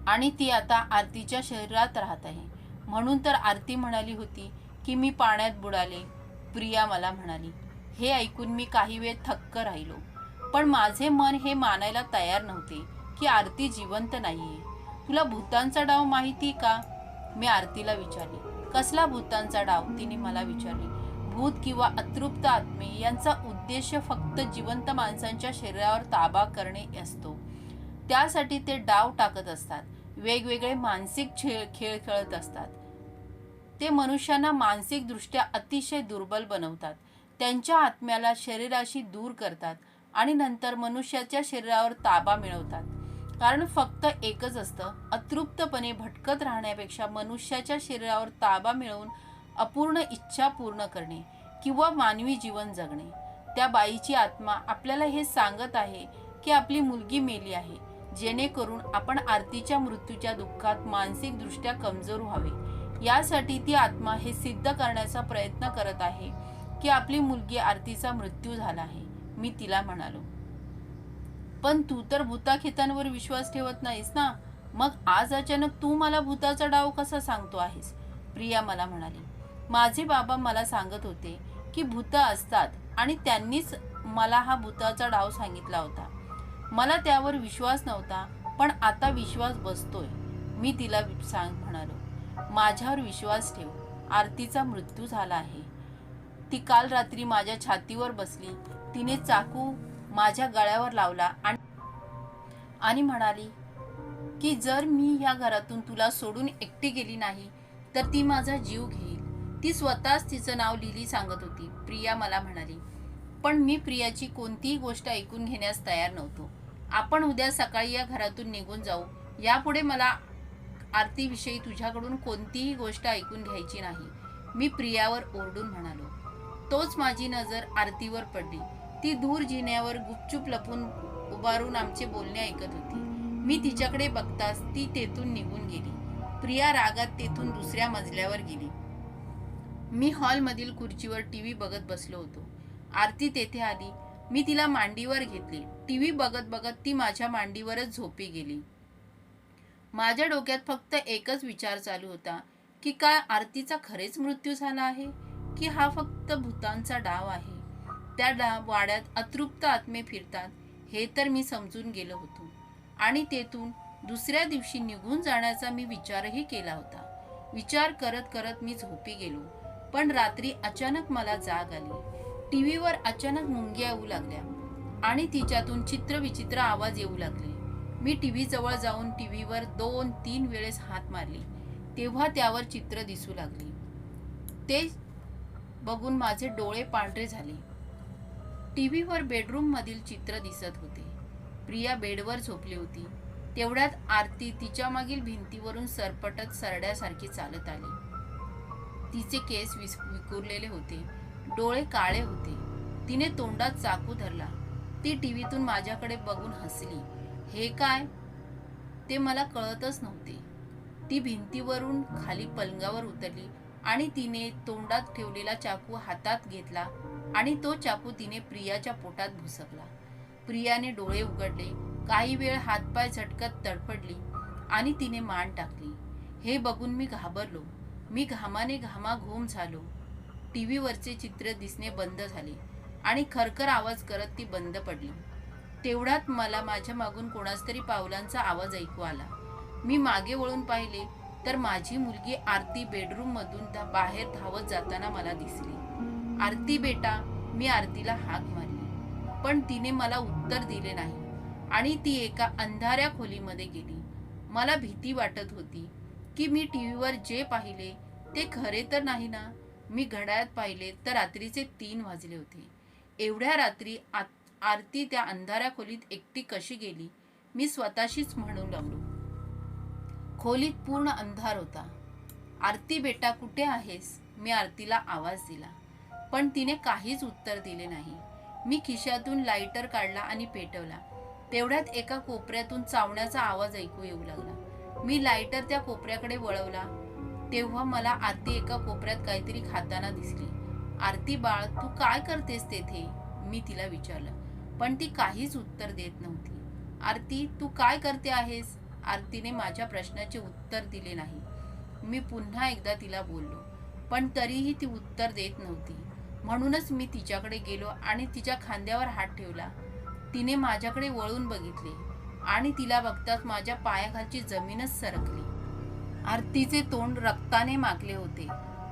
आणि ती आता आरतीच्या शरीरात राहत आहे. म्हणून तर आरती म्हणाली होती की मी पाण्यात बुडाले, प्रिया मला म्हणाली. हे ऐकून मी काही वेळ थक्क राहिलो. पण माझे मन हे मानायला तयार नव्हते की आरती जिवंत नाहीये. तुला भूतांचा डाव माहिती का, मी आरतीला विचारले. कसला भूतांचा डाव, तिने मला विचारले. भूत किंवा अतृप्त आत्मे यांचा उद्देश फक्त जिवंत माणसांच्या शरीरावर ताबा करणे असतो. त्यासाठी ते डाव टाकत असतात. वेगवेगळे मानसिक खेळ खेळत असतात. ते मनुष्यांना मानसिकदृष्ट्या अतिशय दुर्बल बनवतात. त्यांच्या आत्म्याला शरीराशी दूर करतात आणि नंतर मनुष्याच्या शरीरावर ताबा मिळवतात. कारण फक्त एकच असतं, अतृप्तपणे भटकत राहण्यापेक्षा मनुष्याच्या शरीरावर ताबा मिळवून अपूर्ण इच्छा पूर्ण करणे किंवा मानवी जीवन जगणे. त्या बाईची आत्मा आपल्याला हे सांगत आहे की आपली मुलगी मेली आहे, जेणेकरून आपण आरतीच्या मृत्यूच्या दुःखात मानसिकदृष्ट्या कमजोर व्हावे. यासाठी ती आत्मा हे सिद्ध करण्याचा प्रयत्न करत आहे की आपली मुलगी आरतीचा मृत्यू झाला आहे, मी तिला म्हणालो. पण तू तर भूताखितांवर विश्वास ठेवत नाहीस ना, मग आज अचानक तू मला भूताचा डाव कसा सांगतो आहेस, प्रिया मला म्हणाली. माझे बाबा मला सांगत होते की भूत असतात आणि त्यांनीच मला हा भूताचा डाव सांगितला होता. मला त्यावर विश्वास नव्हता, पण आता विश्वास बसतोय, मी तिला म्हणालो. माझ्यावर विश्वास ठेव, आरतीचा मृत्यू झाला आहे. ती काल रात्री माझ्या छातीवर बसली. तिने चाकू माझ्या गळ्यावर लावला आणि म्हणाली की जर मी या घरातून तुला सोडून एकटी गेली नाही तर ती माझा जीव घेईल. ती स्वतःच तिचं नाव लिली सांगत होती. प्रिया मला म्हणाली, पण मी प्रियाची कोणतीही गोष्ट ऐकून घेण्यास तयार नव्हतो. आपण उद्या सकाळी या घरातून निघून जाऊ. यापुढे मला आरतीविषयी तुझ्याकडून कोणतीही गोष्ट ऐकून घ्यायची नाही, मी प्रियावर ओरडून म्हणालो. तोच माझी नजर आरतीवर पडली. ती दूर जिन्यावर गुपचूप लपून उभारून आमचे बोलणे ऐकत होती. मी तिच्याकडे बघताच ती तेथून निघून गेली. प्रिया रागात तेथून दुसऱ्या मजल्यावर गेली. मी हॉलमधील खुर्चीवर टीव्ही बघत बसलो होतो. आरती तेथे आली. मी तिला मांडीवर घेतले. टीव्ही बघत बघत ती माझ्या मांडीवरच झोपी गेली. माझ्या डोक्यात फक्त एकच विचार चालू होता की काय आरतीचा खरेच मृत्यू झाला आहे की हा फक्त भूतांचा डाव आहे. त्या वाड्यात अतृप्त आत्मे फिरतात हे तर मी समजून गेलो होतो आणि तेथून दुसऱ्या दिवशी निघून जाण्याचा मी विचारही केला होता. विचार करत करत मी झोपी गेलो. पण रात्री अचानक मला जाग आली. टीव्हीवर अचानक मुंग्या येऊ लागल्या आणि तिच्यातून चित्रविचित्र आवाज येऊ लागले. मी टीव्ही जवळ जाऊन टीव्हीवर 2-3 वेळेस हात मारली. तेव्हा त्यावर चित्र दिसू लागली. ते बघून माझे डोळे पांढरे झाले. टीव्हीवर बेडरूम मधील चित्र दिसत होते. प्रिया बेडवर झोपली होती. तेवढ्यात आरती तिच्या मागील भिंतीवरून सरपटत सरड्यासारखी चालत आली. तिचे केस विखुरलेले होते. डोळे काळे होते. तिने तोंडात चाकू धरला. ती टीव्हीतून माझ्याकडे बघून हसली. हे काय ते मला कळतच नव्हते. ती भिंतीवरून खाली पलंगावर उतरली आणि तिने तोंडात ठेवलेला चाकू हातात घेतला आणि तो चाकू तिने प्रियाच्या पोटात भुसकला. प्रियाने डोळे उघडले. काही वेळ हातपाय झटकत तडफडली आणि तिने मान टाकली. हे बघून मी घाबरलो. मी घामाने घामाघूम झालो. टीव्हीवरचे चित्र दिसणे बंद झाले आणि खरखर आवाज करत ती बंद पडली. तेवढ्यात मला माझ्या मागून कोणाच तरी पावलांचा आवाज ऐकू आला. मी मागे वळून पाहिले तर माझी मुलगी आरती बेडरूम मधून बाहेर धावत जाताना मला दिसली. आरती बेटा, मी आरतीला हाक मारली पण तिने मला उत्तर दिले नाही आणि ती एका अंधाऱ्या खोलीमध्ये गेली. मला भीती वाटत होती की मी टीव्हीवर जे पाहिले ते खरे तर नाही ना. मी घड्याळात पाहिले तर रात्रीचे 3 वाजले होते. एवढ्या रात्री आरती त्या अंधाऱ्या खोलीत एकटी कशी गेली मी स्वतःशीच म्हणू लागलो. खोलीत पूर्ण अंधार होता. आरती बेटा कुठे आहेस, मी आरतीला आवाज दिला पण तिने काहीच उत्तर दिले नाही. मी खिशातून लायटर काढला आणि पेटवला. तेवढ्यात एका कोपऱ्यातून चावण्याचा आवाज ऐकू येऊ लागला. मी लायटर त्या कोपऱ्याकडे वळवला. तेव्हा मला आरती एका कोपऱ्यात काहीतरी खाताना दिसली. आरती बाळ, तू काय करतेस तेथे, मी तिला विचारलं पण ती काहीच उत्तर देत नव्हती. आरती, तू काय करते आहेस, आरतीने माझ्या प्रश्नाचे उत्तर दिले नाही. मी पुन्हा एकदा तिला बोललो पण तरीही ती उत्तर देत नव्हती. म्हणूनच मी तिच्याकडे गेलो आणि तिच्या खांद्यावर हात ठेवला. तिने माझ्याकडे वळून बघितले आणि तिला बघताच माझ्या पायाखालची जमीनच सरकली. आरतीचे तोंड रक्ताने माखले होते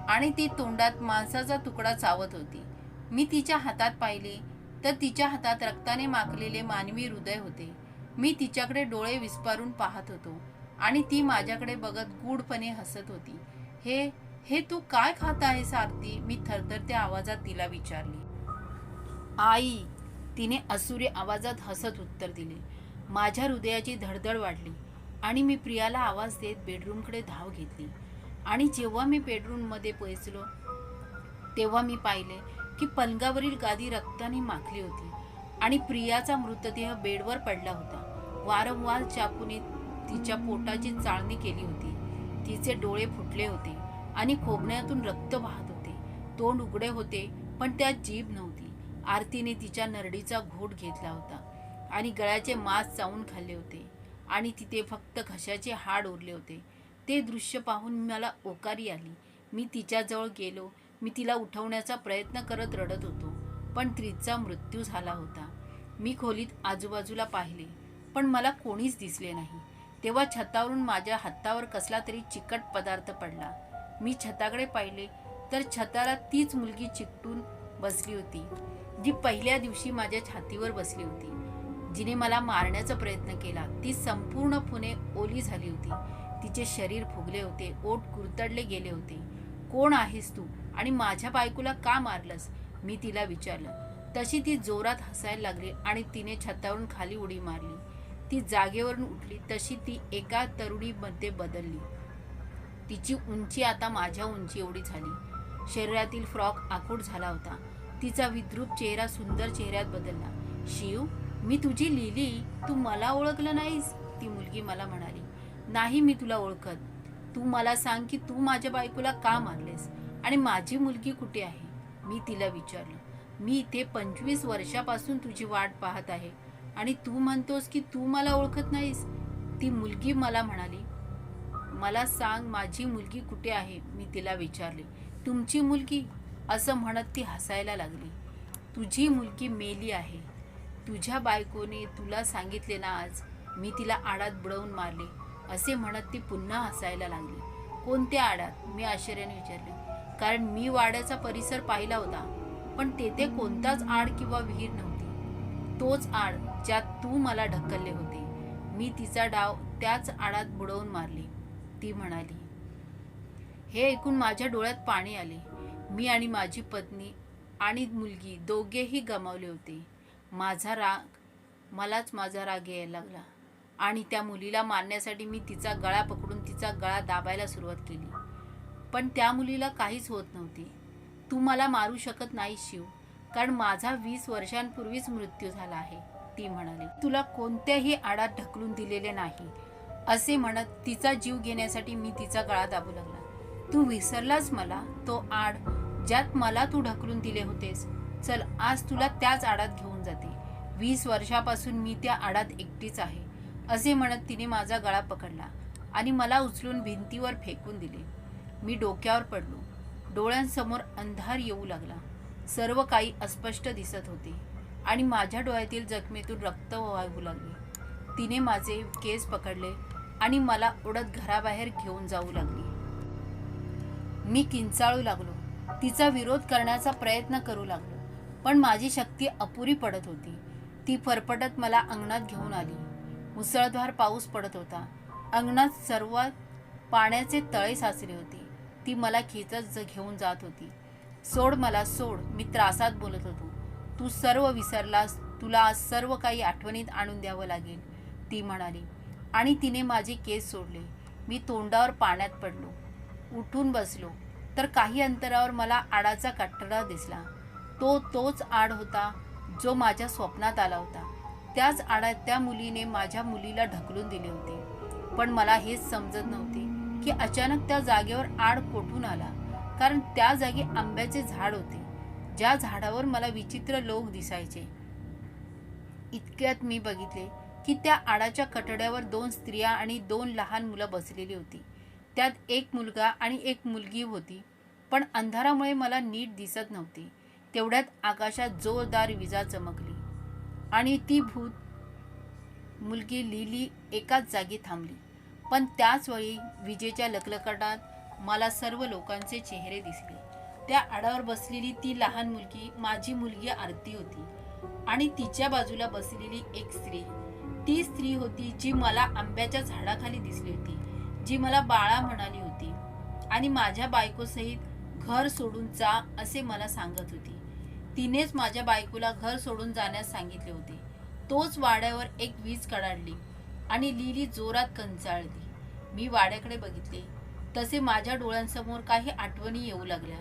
आणि ती तोंडात मांसाचा तुकडा चावत होती. मी तिच्या हातात पाहिले तर तिच्या हातात रक्ताने माखलेले मानवी हृदय होते. मी तिच्याकडे डोळे विस्पारून पाहत होतो आणि ती माझ्याकडे बघत गूढपणे हसत होती. हे तू काय खात आहेस आरती, मी थरथरत्या आवाजात तिला विचारले. आई, तिने असुरी आवाजात हसत उत्तर दिले. माझ्या हृदयाची धडधड वाढली आणि मी प्रियाला आवाज देत बेडरूमकडे धाव घेतली. आणि जेव्हा मी बेडरूममध्ये पोहोचलो तेव्हा मी पाहिले की पलंगावरील गादी रक्ताने माखली होती आणि प्रियाचा मृतदेह बेडवर पडला होता. वारंवार चाकूने तिच्या पोटाची चाळणी केली होती. तिचे डोळे फुटले होते आणि खोबण्यातून रक्त वाहत होते. तोंड उघडे होते पण त्यात जीभ नव्हती. आरतीने तिच्या नरडीचा घोट घेतला होता आणि गळ्याचे मांस चावून खाल्ले होते आणि तिथे फक्त घशाचे हाड उरले होते. ते दृश्य पाहून मला ओकारी आली. मी तिच्याजवळ गेलो. मी तिला उठवण्याचा प्रयत्न करत रडत होतो पण त्रीचा मृत्यू झाला होता. मी खोलीत आजूबाजूला पाहिले पण मला कोणीच दिसले नाही. तेव्हा छतावरून माझ्या हातावर कसला तरी चिकट पदार्थ पडला. मी छताकडे पाहिले तर छताला तीच मुलगी चिकटून बसली होती जी पहिल्या दिवशी माझ्या छातीवर बसली होती, जिने मला मारण्याचा प्रयत्न केला. ती संपूर्णपणे ओली झाली होती. तिचे शरीर फुगले होते, ओठ कुरतडले गेले होते. कोण आहेस तू आणि माझ्या बायकोला का मारलंस, मी तिला विचारलं. तशी ती जोरात हसायला लागली आणि तिने छतावरून खाली उडी मारली. ती जागेवरून उठली तशी ती एका तरुणीमध्ये बदलली. तिची उंची आता माझ्या उंची एवढी झाली. शरीरातील फ्रॉक आखूड झाला होता. तिचा विद्रूप चेहरा सुंदर चेहऱ्यात बदलला. शिव, मी तुझी लिली, तू मला ओळखलं नाहीस, ती मुलगी मला म्हणाली. नाही, मी तुला ओळखत. तू मला सांग की तू माझ्या बायकोला का मारलेस आणि माझी मुलगी कुठे आहे, मी तिला विचारलं. मी इथे 25 वर्षापासून तुझी वाट पाहत आहे आणि तू म्हणतोस की तू मला ओळखत नाहीस, ती मुलगी मला म्हणाली. मला सांग माझी मुलगी कुठे आहे, मी तिला विचारले. तुमची मुलगी, असं म्हणत ती हसायला लागली. तुझी मुलगी मेली आहे. तुझ्या बायकोने तुला सांगितले ना आज, मी तिला आडात बुडवून मारले, असे म्हणत ती पुन्हा हसायला लागली. कोणत्या आडात, मी आश्चर्याने विचारले. कारण मी वाड्याचा परिसर पाहिला होता, पण तेथे कोणताच आड किंवा विहीर नव्हती. तोच आड ज्यात तू मला ढकलले होते. मी तिचा डाव त्याच आडात बुडवून मारले, ती म्हणाली. हे ऐकून माझ्या डोळ्यात पाणी आले. मी आणि माझी पत्नी आणि मुलगी दोघेही गमावले होते. मलाच माझा राग यायला लागला आणि त्या मुलीला मारण्यासाठी मी तिचा गळा पकडून तिचा गळा दाबायला सुरुवात केली. पण त्या मुलीला काहीच होत नव्हते. तू मला मारू शकत नाही शिव, कारण माझा 20 वर्षांपूर्वीच मृत्यू झाला आहे, ती म्हणाली. तुला कोणत्याही आडात ढकलून दिलेले नाही, असे म्हणत तिचा जीव घेण्यासाठी मी तिचा गळा दाबू लागला. तू विसरलास मला, तो आड ज्यात मला तू ढकलून दिले होतेस. चल, आज तुला त्याच आडात घेऊन जाते. 20 वर्षापासून मी त्या आडात एकटीच आहे, असे म्हणत तिने माझा गळा पकडला आणि मला उचलून भिंतीवर फेकून दिले. मी डोक्यावर पडलो. डोळ्यांसमोर अंधार येऊ लागला. सर्व काही अस्पष्ट दिसत होते आणि माझ्या डोळ्यातील जखमेतून रक्त वाहू लागले. तिने माझे केस पकडले आणि मला ओढत घराबाहेर घेऊन जाऊ लागली. मी किंचाळू लागलो. तिचा विरोध करण्याचा प्रयत्न करू लागलो, पण माझी शक्ती अपुरी पडत होती. ती फरफटत मला अंगणात घेऊन आली. मुसळधार पाऊस पडत होता. अंगणात सर्वात पाण्याचे तळे साचले होते. ती मला खेचत घेऊन जात होती. सोड मला, सोड, मी त्रासात बोलत होतो. तू सर्व विसरलास, तुला आज सर्व काही आठवणीत आणून द्यावं लागेल, ती म्हणाली आणि तिने माझे केस सोडले. मी तोंडावर पाण्यात पडलो. उठून बसलो तर काही अंतरावर मला आडाचा कट्टा दिसला. तोच आड होता जो माझ्या स्वप्नात आला होता. त्याच आडात त्या मुलीने माझ्या मुलीला ढकलून दिले होते. पण मला हेच समजत नव्हते की अचानक त्या जागेवर आड कोठून आला, कारण त्या जागी आंब्याचे झाड होते, ज्या झाडावर मला विचित्र लोक दिसायचे. इतक्यात मी बघितले की त्या आडाच्या कठड्यावर 2 स्त्रिया आणि 2 लहान मुलं बसलेली होती. त्यात एक मुलगा आणि एक मुलगी होती, पण अंधारामुळे मला नीट दिसत नव्हती. तेवढ्यात आकाशात जोरदार विजा चमकली आणि ती भूत मुलगी लिली एकाच जागी थांबली. पण त्याच वेळी विजेच्या लखलखाटात मला सर्व लोकांचे चेहरे दिसले. त्या आडावर बसलेली ती लहान मुलगी माझी मुलगी आरती होती आणि तिच्या बाजूला बसलेली एक स्त्री ती स्त्री होती जी मला आंब्याच्या झाडाखाली दिसली होती, जी मला बाळा म्हणाली होती आणि माझ्या बायकोसहित घर सोडून जा असे मला सांगत होती. तिनेच माझ्या बायकोला घर सोडून जाण्यास सांगितले होते. तोच वाड्यावर एक वीज कडाडली आणि लिली जोरात कंचाळली. मी वाड्याकडे बघितले तसे माझ्या डोळ्यांसमोर काही आठवणी येऊ लागल्या.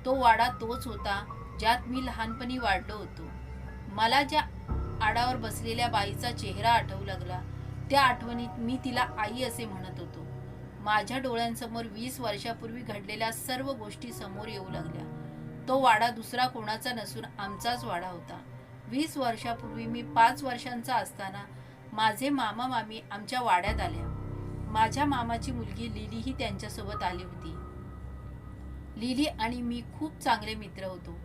तो वाडा तोच होता ज्यात मी लहानपणी वाढलो होतो. मला ज्या आडावर बसलेल्या बाईचा चेहरा आठवू लागला. त्या आठवणीत मी तिला आई असे म्हणत होतो. माझ्या डोळ्यांसमोर 20 वर्षापूर्वी घडलेल्या सर्व गोष्टी समोर येऊ लागल्या. तो वाडा दुसरा कोणाचा नसून आमचाच वाडा होता. 20 वर्षापूर्वी मी 5 वर्षांचा असताना माझे मामा मामी आमच्या वाड्यात आल्या. माझ्या मामाची मुलगी लिली ही त्यांच्यासोबत आली होती. लिली आणि मी खूप चांगले मित्र होतो.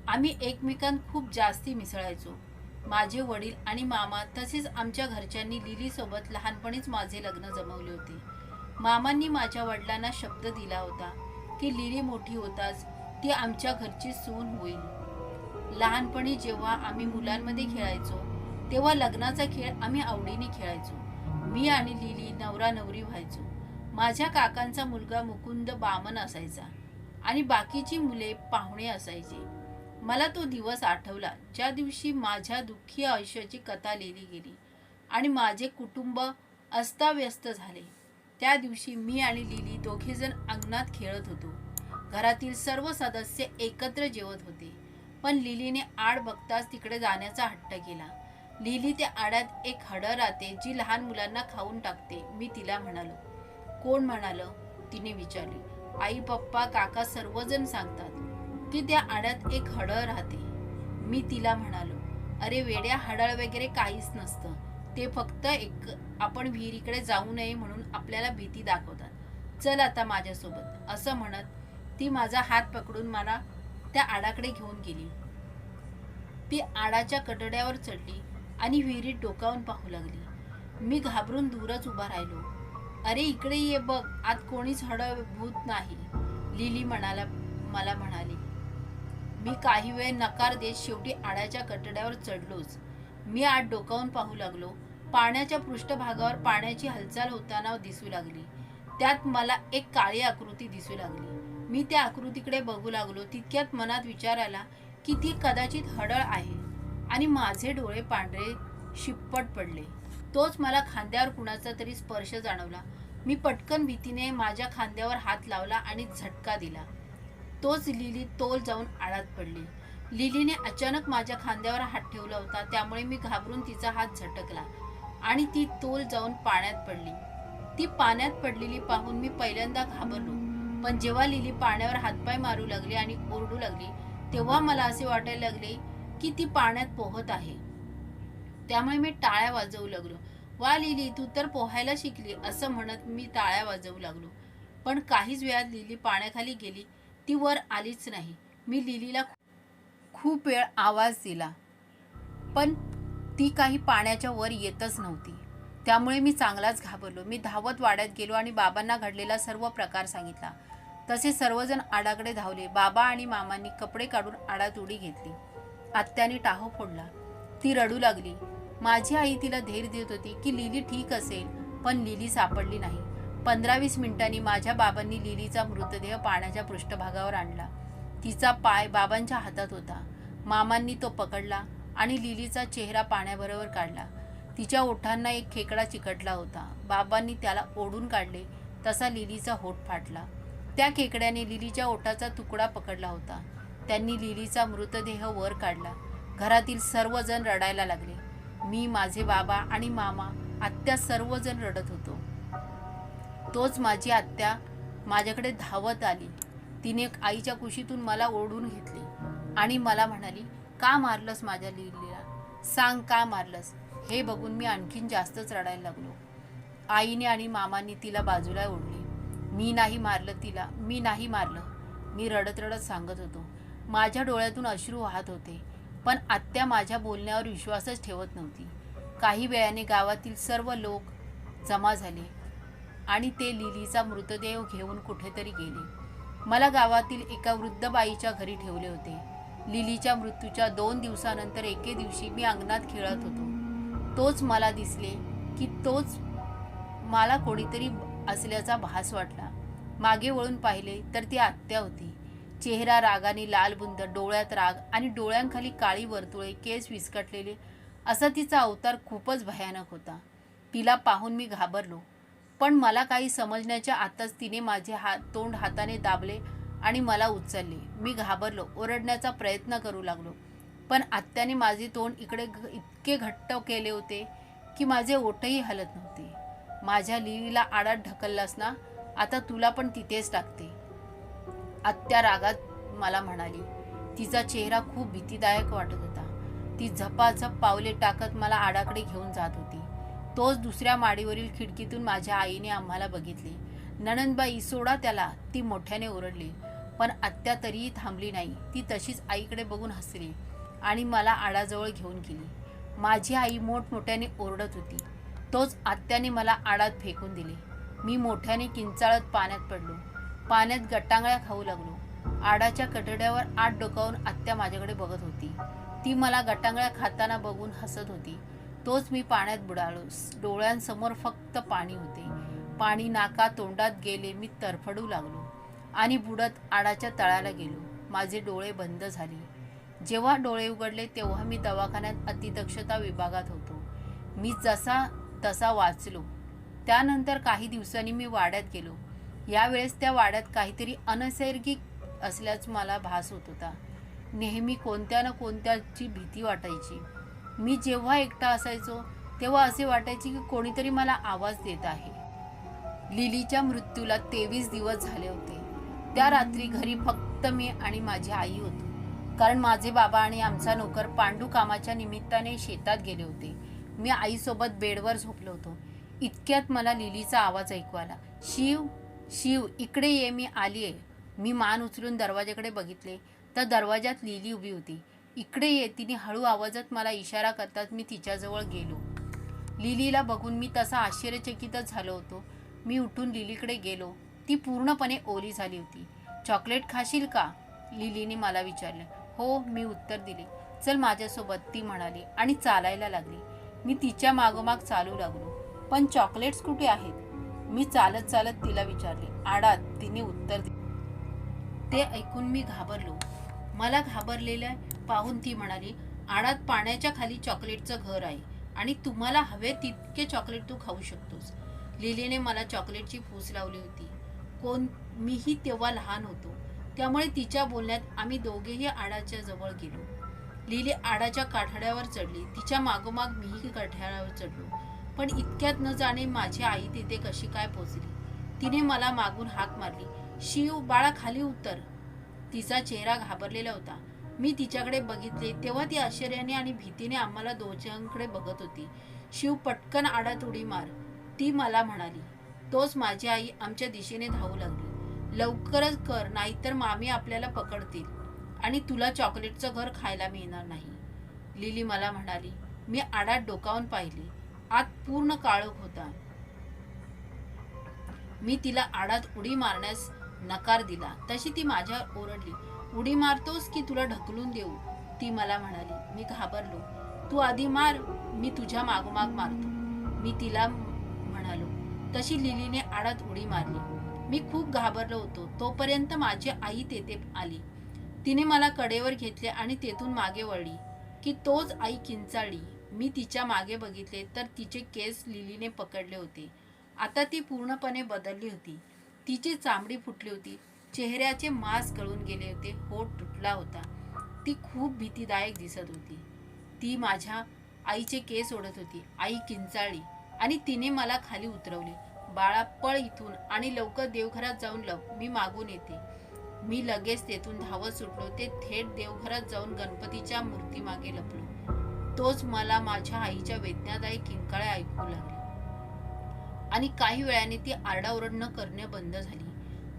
आम्ही एकमेकांत खूप जास्ती मिसळायचो. माझे वडील आणि मामा तसेच आमच्या घरच्यांनी लिलीसोबत लहानपणीच माझे लग्न जमवले होते. मामांनी माझ्या वडिलांना शब्द दिला होता की लिली मोठी होताच ती आमच्या घरची सून होईल. लहानपणी जेव्हा आम्ही मुलांमध्ये खेळायचो तेव्हा लग्नाचा खेळ आम्ही आवडीने खेळायचो. मी आणि लिली नवरा नवरी व्हायचो. माझ्या काकांचा मुलगा मुकुंद बामण असायचा. आणि बाकीची मुले पाहुणे असायचे. मला तो दिवस आठवला ज्या दिवशी माझ्या दुःखी आयुष्याची कथा लिहिली गेली आणि माझे कुटुंब अस्ताव्यस्त झाले. त्या दिवशी मी आणि लिली दोघेजण अंगणात खेळत होतो. घरातील सर्व सदस्य एकत्र जेवत होते, पण लिलीने आड बघताच तिकडे जाण्याचा हट्ट केला. लिली, त्या आड्यात एक हडं राहते जी लहान मुलांना खाऊन टाकते, मी तिला म्हणालो. कोण म्हणालं? तिने विचारले. आई, पप्पा, काका सर्वजण सांगतात की त्या आड्यात एक हडं राहते, मी तिला म्हणालो. अरे वेड्या, हडळ वगैरे काहीच नसतं. ते फक्त आपण विहिरीकडे जाऊ नये म्हणून आपल्याला भीती दाखवतात. चल आता माझ्यासोबत, असं म्हणत ती माझा हात पकडून मला त्या आडाकडे घेऊन गेली. ती आडाच्या कठड्यावर चढली आणि विहिरीत डोकावून पाहू लागली. मी घाबरून दूरच उभा राहिलो. अरे इकडे ये बघ, आत कोणीच हडभूत नाही, लिली मला म्हणाली. मी काही वेळ नकार देत शेवटी आडाच्या कठड्यावर चढलोच. मी आत डोकावून पाहू लागलो. पाण्याच्या पृष्ठभागावर पाण्याची हालचाल होताना दिसू लागली. त्यात मला एक काळी आकृती दिसू लागली. मी त्या आकृतीकडे बघू लागलो. तितक्यात मनात विचार आला की ती कदाचित हडळ आहे आणि माझे डोळे पांढरे शिप्पट पडले. तोच मला खांद्यावर कुणाचा तरी स्पर्श जाणवला. मी पटकन भीतीने माझ्या खांद्यावर हात लावला आणि झटका दिला. तोच लिली तोल जाऊन आडात पडली. लिलीने अचानक माझ्या खांद्यावर हात ठेवला होता, त्यामुळे मी घाबरून तिचा हात झटकला आणि ती तोल जाऊन पाण्यात पडली. ती पाण्यात पडलेली पाहून मी पहिल्यांदा घाबरलो, पण जेव्हा लिली पाण्यावर हातपाय मारू लागली आणि ओरडू लागली तेव्हा मला असे वाटायला लागले की ती पाण्यात पोहत आहे. त्यामुळे मी टाळ्या वाजवू लागलो. वा लिली, तू तर पोहायला शिकली, असं म्हणत मी टाळ्या वाजवू लागलो. पण काहीच वेळात लिली पाण्याखाली गेली. ती वर आलीच नाही. मी लिलीला खूप वेळ आवाज दिला, पण ती काही पाण्याच्या वर येतच नव्हती. त्यामुळे मी चांगलाच घाबरलो. मी धावत वाड्यात गेलो आणि बाबांना घडलेला सर्व प्रकार सांगितला. तसे सर्वजण आडाकडे धावले. बाबा आणि मामांनी कपडे काढून आडात उडी घेतली. आत्याने टाहो फोडला. ती रडू लागली. माझी आई तिला धैर्य देत होती की लिली ठीक असेल, पण लिली सापडली नाही. 15-20 मिनिटांनी माझ्या बाबांनी लिलीचा मृतदेह पाण्याच्या पृष्ठभागावर आणला. तिचा पाय बाबांच्या हातात होता. मामांनी तो पकडला आणि लिलीचा चेहरा पाण्याबरोबर काढला. तिच्या ओठांना एक खेकडा चिकटला होता. बाबांनी त्याला ओढून काढले तसा लिलीचा होठ फाटला. त्या खेकड्याने लिलीच्या ओठाचा तुकडा पकडला होता. त्यांनी लिलीचा मृतदेह वर काढला. घरातील सर्वजण रडायला लागले. मी, माझे बाबा आणि मामा, आत्या सर्वजण रडत होतो. तोच माझी आत्या माझ्याकडे धावत आली. तिने आईच्या कुशीतून मला ओढून घेतली आणि मला म्हणाली, का मारलंस माझ्या लिलीला? सांग, का मारलंस? हे बघून मी आणखीन जास्तच रडायला लागलो. आईने आणि मामांनी तिला बाजूला ओढली. मी नाही मारलं तिला, मी नाही मारलं, मी रडत रडत सांगत होतो. माझ्या डोळ्यातून अश्रू वाहत होते, पण आत्या माझ्या बोलण्यावर विश्वासच ठेवत नव्हती. काही वेळाने गावातील सर्व लोक जमा झाले आणि ते लिलीचा मृतदेह घेऊन कुठेतरी गेले. मला गावातील एका वृद्ध बाईच्या घरी ठेवले होते. लिलीच्या मृत्यूच्या 2 दिवसानंतर एके दिवशी मी अंगणात खेळत होतो. तोच मला दिसले की तोच मला कोणीतरी असल्याचा भास वाटला. मागे वळून पाहिले तर ती आत्या होती. चेहरा रागाने लालबुंद, डोळ्यात राग आणि डोळ्यांखाली काळी वर्तुळे, केस विस्कटलेले, असा तिचा अवतार खूपच भयानक होता. तिला पाहून मी घाबरलो, पण मला काही समजण्याच्या आतच तिने माझे तोंड हाताने दाबले आणि मला उचलले. मी घाबरलो, ओरडण्याचा प्रयत्न करू लागलो, पण आत्याने माझे तोंड इकडे इतके घट्ट केले होते की माझे ओठही हलत नव्हते. माझ्या लिलीला आडात ढकललास ना, आता तुला पण तिथेच टाकते, आत्या रागात मला म्हणाली. तिचा चेहरा खूप भीतीदायक वाटत होता. ती झपाझप पावले टाकत मला आडाकडे घेऊन जात होती. तोच दुसऱ्या माडीवरील खिडकीतून माझ्या आईने आम्हाला बघितले. नणंदबाई, सोडा त्याला, ती मोठ्याने ओरडली. पण आत्या तरीही थांबली नाही. ती तशीच आईकडे बघून हसली आणि मला आडाजवळ घेऊन गेली. माझी आई मोठमोठ्याने ओरडत होती. तोच आत्याने मला आडात फेकून दिले. मी मोठ्याने किंचाळत पाण्यात पडलो. पाण्यात गटांगळ्या खाऊ लागलो. आडाच्या कठड्यावर आत डोकावून आत्या माझ्याकडे बघत होती. ती मला गटांगळ्या खाताना बघून हसत होती. तोच मी पाण्यात बुडालो. डोळ्यांसमोर फक्त पाणी होते. पाणी नाका तोंडात गेले. मी तरफडू लागलो. आणि बुडत आडाच्या तळाला गेलो. माझे डोळे बंद झाले. जेव्हा डोळे उघडले तेव्हा मी दवाखान्यात अतिदक्षता विभागात होतो. मी जसा तसा वाचलो. त्यानंतर काही दिवसांनी मी वाड्यात गेलो. यावेळेस त्या वाड्यात काहीतरी अनैसर्गिक असल्याचं मला भास होत होता. नेहमी कोणत्या ना कोणत्याची भीती वाटायची. मी जेव्हा एकटा असायचो तेव्हा असे वाटायचे की कोणीतरी मला आवाज देत आहे. लिलीच्या मृत्यूला 23 दिवस झाले होते. त्या रात्री घरी फक्त मी आणि माझी आई होतो, कारण माझे बाबा आणि आमचा नोकर पांडू कामाच्या निमित्ताने शेतात गेले होते. मी आईसोबत बेडवर झोपलो होतो. इतक्यात मला लिलीचा आवाज ऐकू आला. शिव, शिव, इकडे ये, मी आलीये. मी मान उचलून दरवाजाकडे बघितले तर दरवाजात लिली उभी होती. इकडे ये, तिने हळू आवाजात मला इशारा करतात मी तिच्याजवळ गेलो. लिलीला बघून मी तसा आश्चर्यचकितच झालो होतो. मी उठून लिलीकडे गेलो. ती पूर्णपणे ओली झाली होती. चॉकलेट खाशील का, लिलीने मला विचारले. हो, मी उत्तर दिले. चल माझ्यासोबत, ती म्हणाली आणि चालायला लागली. मी तिच्या मागोमाग चालू लागलो. पण चॉकलेट्स कुठे आहेत, मी चालत चालत तिला विचारले. आडात, तिने उत्तर दिले. ते ऐकून मी घाबरलो. मला घाबरलेल्या पाहून ती म्हणाली, आडात पाण्याच्या खाली चॉकलेटचं घर आहे आणि तुम्हाला हवे तितके चॉकलेट तू खाऊ शकतोस. लिलीने मला चॉकलेटची फूस लावली होती. मीही तेव्हा लहान होतो, त्यामुळे तिच्या बोलण्यात आम्ही दोघेही आडाच्या जवळ गेलो. लिली आडाच्या काठड्यावर चढली. तिच्या मागोमाग मीही काठड्यावर चढलो. पण इतक्यात न जाणे माझी आई तिथे कशी काय पोचली. तिने मला मागून हाक मारली. शिव, बाळा, खाली उतर. तिचा चेहरा घाबरलेला होता. मी तिच्याकडे बघितले तेव्हा ती आश्चर्याने आणि भीतीने आम्हाला दोघांकडे बघत होती. शिव, पटकन आडात उडी मार, ती मला म्हणाली. तोच माझी आई आमच्या दिशेने धावू लागली. लवकरच कर, नाहीतर मामी आपल्याला पकडतील आणि तुला चॉकलेटचं घर खायला मिळणार नाही, लिली मला म्हणाली. मी आडात डोकावून पाहिले. आत पूर्ण काळोख होता. मी तिला आडात उडी मारण्यास नकार दिला तशी ती माझ्यावर ओरडली. उडी मारतोस की तुला ढकलून देऊ, ती मला म्हणाली. मी घाबरलो. तू आधी मार, मी तुझ्या मागोमाग मारतो, मी तिला म्हणालो. तशी लिलीने आडात उडी मारली. मी खूप घाबरलो होतो. तोपर्यंत माझी आई तेथे आली. तिने मला कडेवर घेतले आणि तेथून मागे वळली की तोच आई किंचाळली. मी तिच्या मागे बघितले तर तिचे केस लिलीने पकडले होते. आता ती पूर्णपणे बदलली होती. तिची चामडी फुटली होती. चेहऱ्याचे मांस गळून गेले होते. होठ तुटला होता. ती खूप भीतीदायक दिसत होती. ती माझ्या आईचे केस ओढत होती. आई किंचाळली आणि तिने मला खाली उतरवले. बाळा, पळ इथून आणि लवकर देवघरात जाऊन लप, मी मागून येते. मी लगेच तेथून धावत सुटलो. ते थेट देवघरात जाऊन गणपतीच्या मूर्तीमागे लपलो. तोच मला माझ्या आईच्या वेदनादायक किंकाळ्या ऐकू लागल्या आणि काही वेळाने ती आरडाओरड न करणे बंद झाली.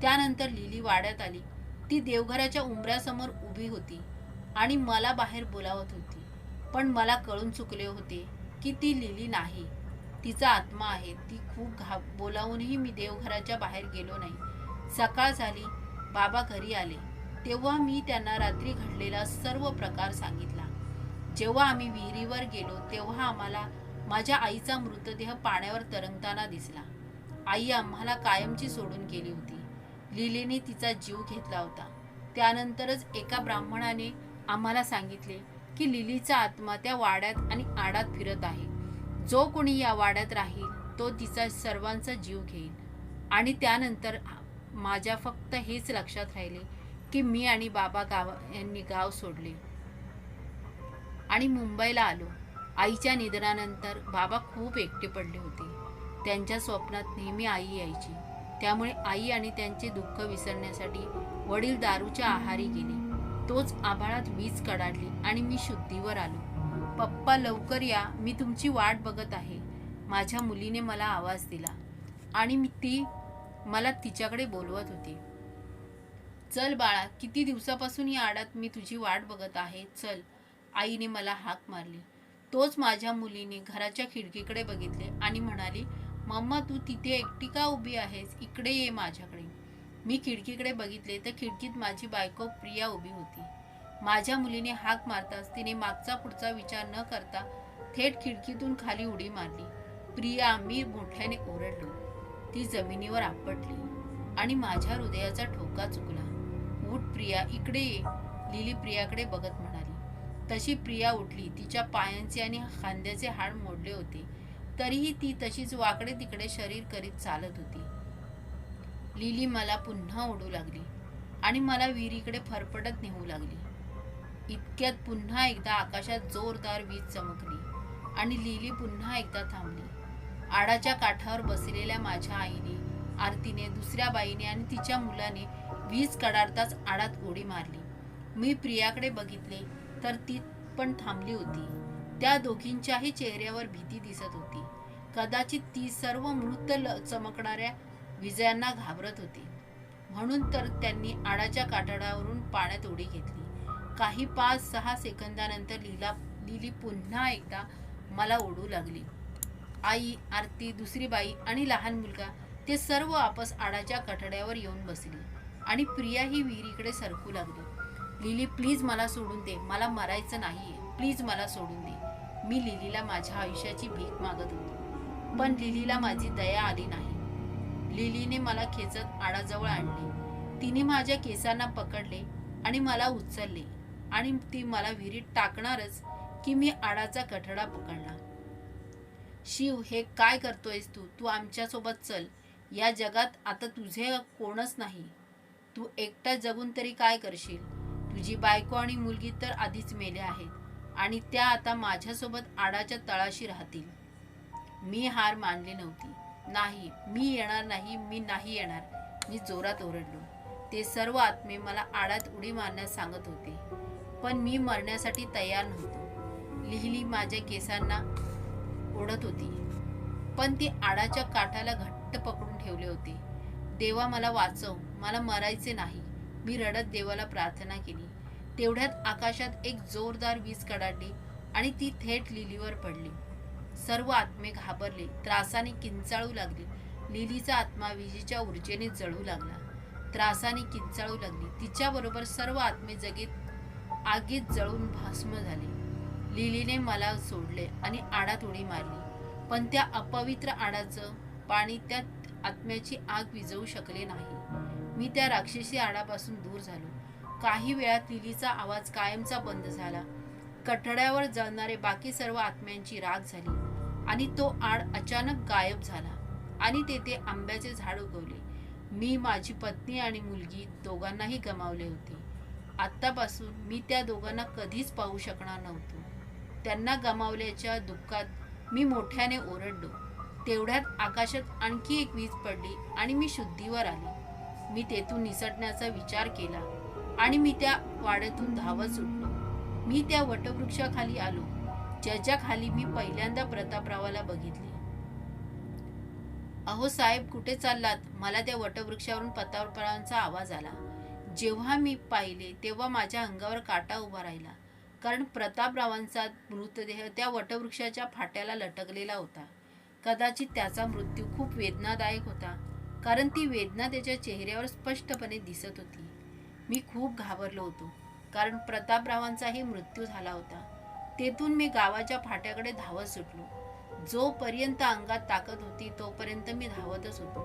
त्यानंतर लिली वाड्यात आली. ती देवघराच्या उंबऱ्यासमोर उभी होती आणि मला बाहेर बोलावत होती. पण मला कळून चुकले होते की ती लिली नाही, तिचा आत्मा आहे. ती खूप बोलावूनही मी देवघराच्या बाहेर गेलो नाही. सकाळ झाली. बाबा घरी आले तेव्हा मी त्यांना रात्री घडलेला सर्व प्रकार सांगितला. जेव्हा आम्ही विहिरीवर गेलो तेव्हा आम्हाला माझ्या आईचा मृतदेह पाण्यावर तरंगताना दिसला. आई आम्हाला कायमची सोडून गेली होती. लिलीने तिचा जीव घेतला होता. त्यानंतरच एका ब्राह्मणाने आम्हाला सांगितले की लिलीचा आत्मा त्या वाड्यात आणि आडात फिरत आहे. जो कोणी या वाड्यात राहील तो तिचा सर्वांचा जीव घेईल. आणि त्यानंतर माझ्या फक्त हेच लक्षात राहिले की मी आणि बाबा यांनी गाव सोडले आणि मुंबईला आलो. आईच्या निधनानंतर बाबा खूप एकटे पडले होते. त्यांच्या स्वप्नात नेहमी आई यायची. त्यामुळे आई आणि त्यांचे दुःख विसरण्यासाठी वडील दारूच्या आहारी गेले. तोच आभाळात वीज कडाडली आणि मी शुद्धीवर आलो. पप्पा, लवकर या, मी तुमची वाट बघत आहे, माझ्या मुलीने मला आवाज दिला आणि ती मला तिच्याकडे बोलवत होती. चल बाळा, किती दिवसापासून या आडात मी तुझी वाट बघत आहे, चल, आईने मला हाक मारली. तोच माझ्या मुलीने घराच्या खिडकीकडे बघितले आणि म्हणाली, मम्मा, तू तिथे एकटी का उभी आहेस, इकडे ये माझ्याकडे. मी खिडकीकडे बघितले तर खिडकीत माझी बायको प्रिया उभी होती. माझ्या मुलीने हाक मारताच तिने मागचा पुढचा विचार न करता थेट खिडकीतून खाली उडी मारली. प्रिया, मी मोठ्याने ओरडलो. ती जमिनीवर आपटली. आणि माझ्या हृदयाचा ठोका चुकला. उठ प्रिया, इकडे ये, लिली प्रियाकडे बघत म्हणाली. तशी प्रिया उठली. तिच्या पायांचे आणि खांद्याचे हाड मोडले होते, तरीही ती तशीच वाकडे तिकडे शरीर करीत चालत होती. लिली मला पुन्हा ओढू लागली आणि मला विहिरीकडे फरफटत नेऊ लागली. इतक्यात पुन्हा एकदा आकाशात जोरदार वीज चमकली आणि लिली पुन्हा एकदा थांबली. आडाच्या काठावर बसलेल्या माझ्या आईने, आरतीने, दुसऱ्या बाईने आणि तिच्या मुलाने वीज कडाडताच आडात उडी मारली. मी प्रियाकडे बघितले तर ती पण थांबली होती. त्या दोघींच्याही चेहऱ्यावर भीती दिसत होती. कदाचित ती सर्व मृत चमकणाऱ्या विजयांना घाबरत होती. म्हणून तर त्यांनी आडाच्या काठाडावरून पाण्यात उडी घेतली. काही 5-6 सेकंदानंतर लिली पुन्हा एकदा मला ओढू लागली. आई, आरती, दुसरी बाई आणि लहान मुलगा ते सर्व आपस आडाच्या कठड्यावर येऊन बसले आणि प्रिया ही विहिरीकडे सरकू लागली. लिली, प्लीज मला सोडून दे, मला मरायचं नाहीये, प्लीज मला सोडून दे. मी लिलीला माझ्या आयुष्याची भीक मागत होतो, पण लिलीला माझी दया आली नाही. लिलीने मला खेचत आडाजवळ आणले. तिने माझ्या केसांना पकडले आणि मला उचलले आणि ती मला विहिरीत टाकणारच की मी आडाचा कठडा पकडला. शिव, हे काय करतोयस तू? तू आमच्यासोबत चल. या जगात आता तुझे कोणच नाही. तू एकटा जगून तरी काय करशील? तुझी बायको आणि मुलगी तर आधीच मेले आहेत आणि त्या आता माझ्यासोबत आडाच्या तळाशी राहतील. मी हार मानली नव्हती. नाही, मी येणार नाही, मी नाही येणार, मी जोरात ओरडलो. ते सर्व आत्मे मला आडात उडी मारण्यास सांगत होते, पण मी मरण्यासाठी तयार नव्हतो. लिहिली माझ्या केसांना ओढत होती, पण ती आडाच्या काठाला घट्ट पकडून ठेवले होते. देवा, मला वाचव, मला मरायचे नाही. मी रडत देवाला प्रार्थना केली. तेवढ्यात आकाशात एक जोरदार वीज कडाडली आणि ती थेट लिलीवर पडली. सर्व आत्मे घाबरले, त्रासाने किंचाळू लागले. लिलीचा आत्मा विजेच्या ऊर्जेने जळू लागला, त्रासाने किंचाळू लागली. तिच्याबरोबर सर्व आत्मे आगीत जळून भस्म झाले. लिलीने मला सोडले आणि आडात उडी मारली, पण त्या अपवित्र आडाचं पाणी त्या आत्म्याची आग विझवू शकले नाही. मी त्या राक्षसी आडापासून दूर झालो. काही वेळात लिलीचा आवाज कायमचा बंद झाला. कठड्यावर जळणारे बाकी सर्व आत्म्यांची राख झाली आणि तो आड अचानक गायब झाला आणि तेथे आंब्याचे झाड उगवले. मी, माझी पत्नी आणि मुलगी दोघांनाही गमावले होते. आत्तापासून मी त्या दोघांना कधीच पाहू शकणार नव्हतो. त्यांना गमावल्याच्या दुःखात मी मोठ्याने ओरडलो. तेवढ्यात आकाशात आणखी एक वीज पडली आणि मी शुद्धीवर आले. मी तेथून निसटण्याचा विचार केला आणि मी त्या वाड्यातून धावत सुटलो. मी त्या वटवृक्षाखाली आलो, ज्याच्या खाली मी पहिल्यांदा प्रतापरावाला बघितले. अहो साहेब, कुठे चाललात? मला त्या वटवृक्षावरून प्रतापरावांचा आवाज आला. जेव्हा मी पाहिले तेव्हा माझ्या अंगावर काटा उभा राहिला, कारण प्रतापरावांचा मृतदेह त्या वटवृक्षाच्या फाट्याला लटकलेला होता. कदाचित त्याचा मृत्यू खूप वेदनादायक होता, कारण ती वेदना त्याच्या चेहऱ्यावर स्पष्टपणे दिसत होती. मी खूप घाबरलो होतो, कारण प्रतापरावांचाही मृत्यू झाला होता. तेथून मी गावाच्या फाट्याकडे धावत सुटलो. जोपर्यंत अंगात ताकद होती तोपर्यंत मी धावतच होतो,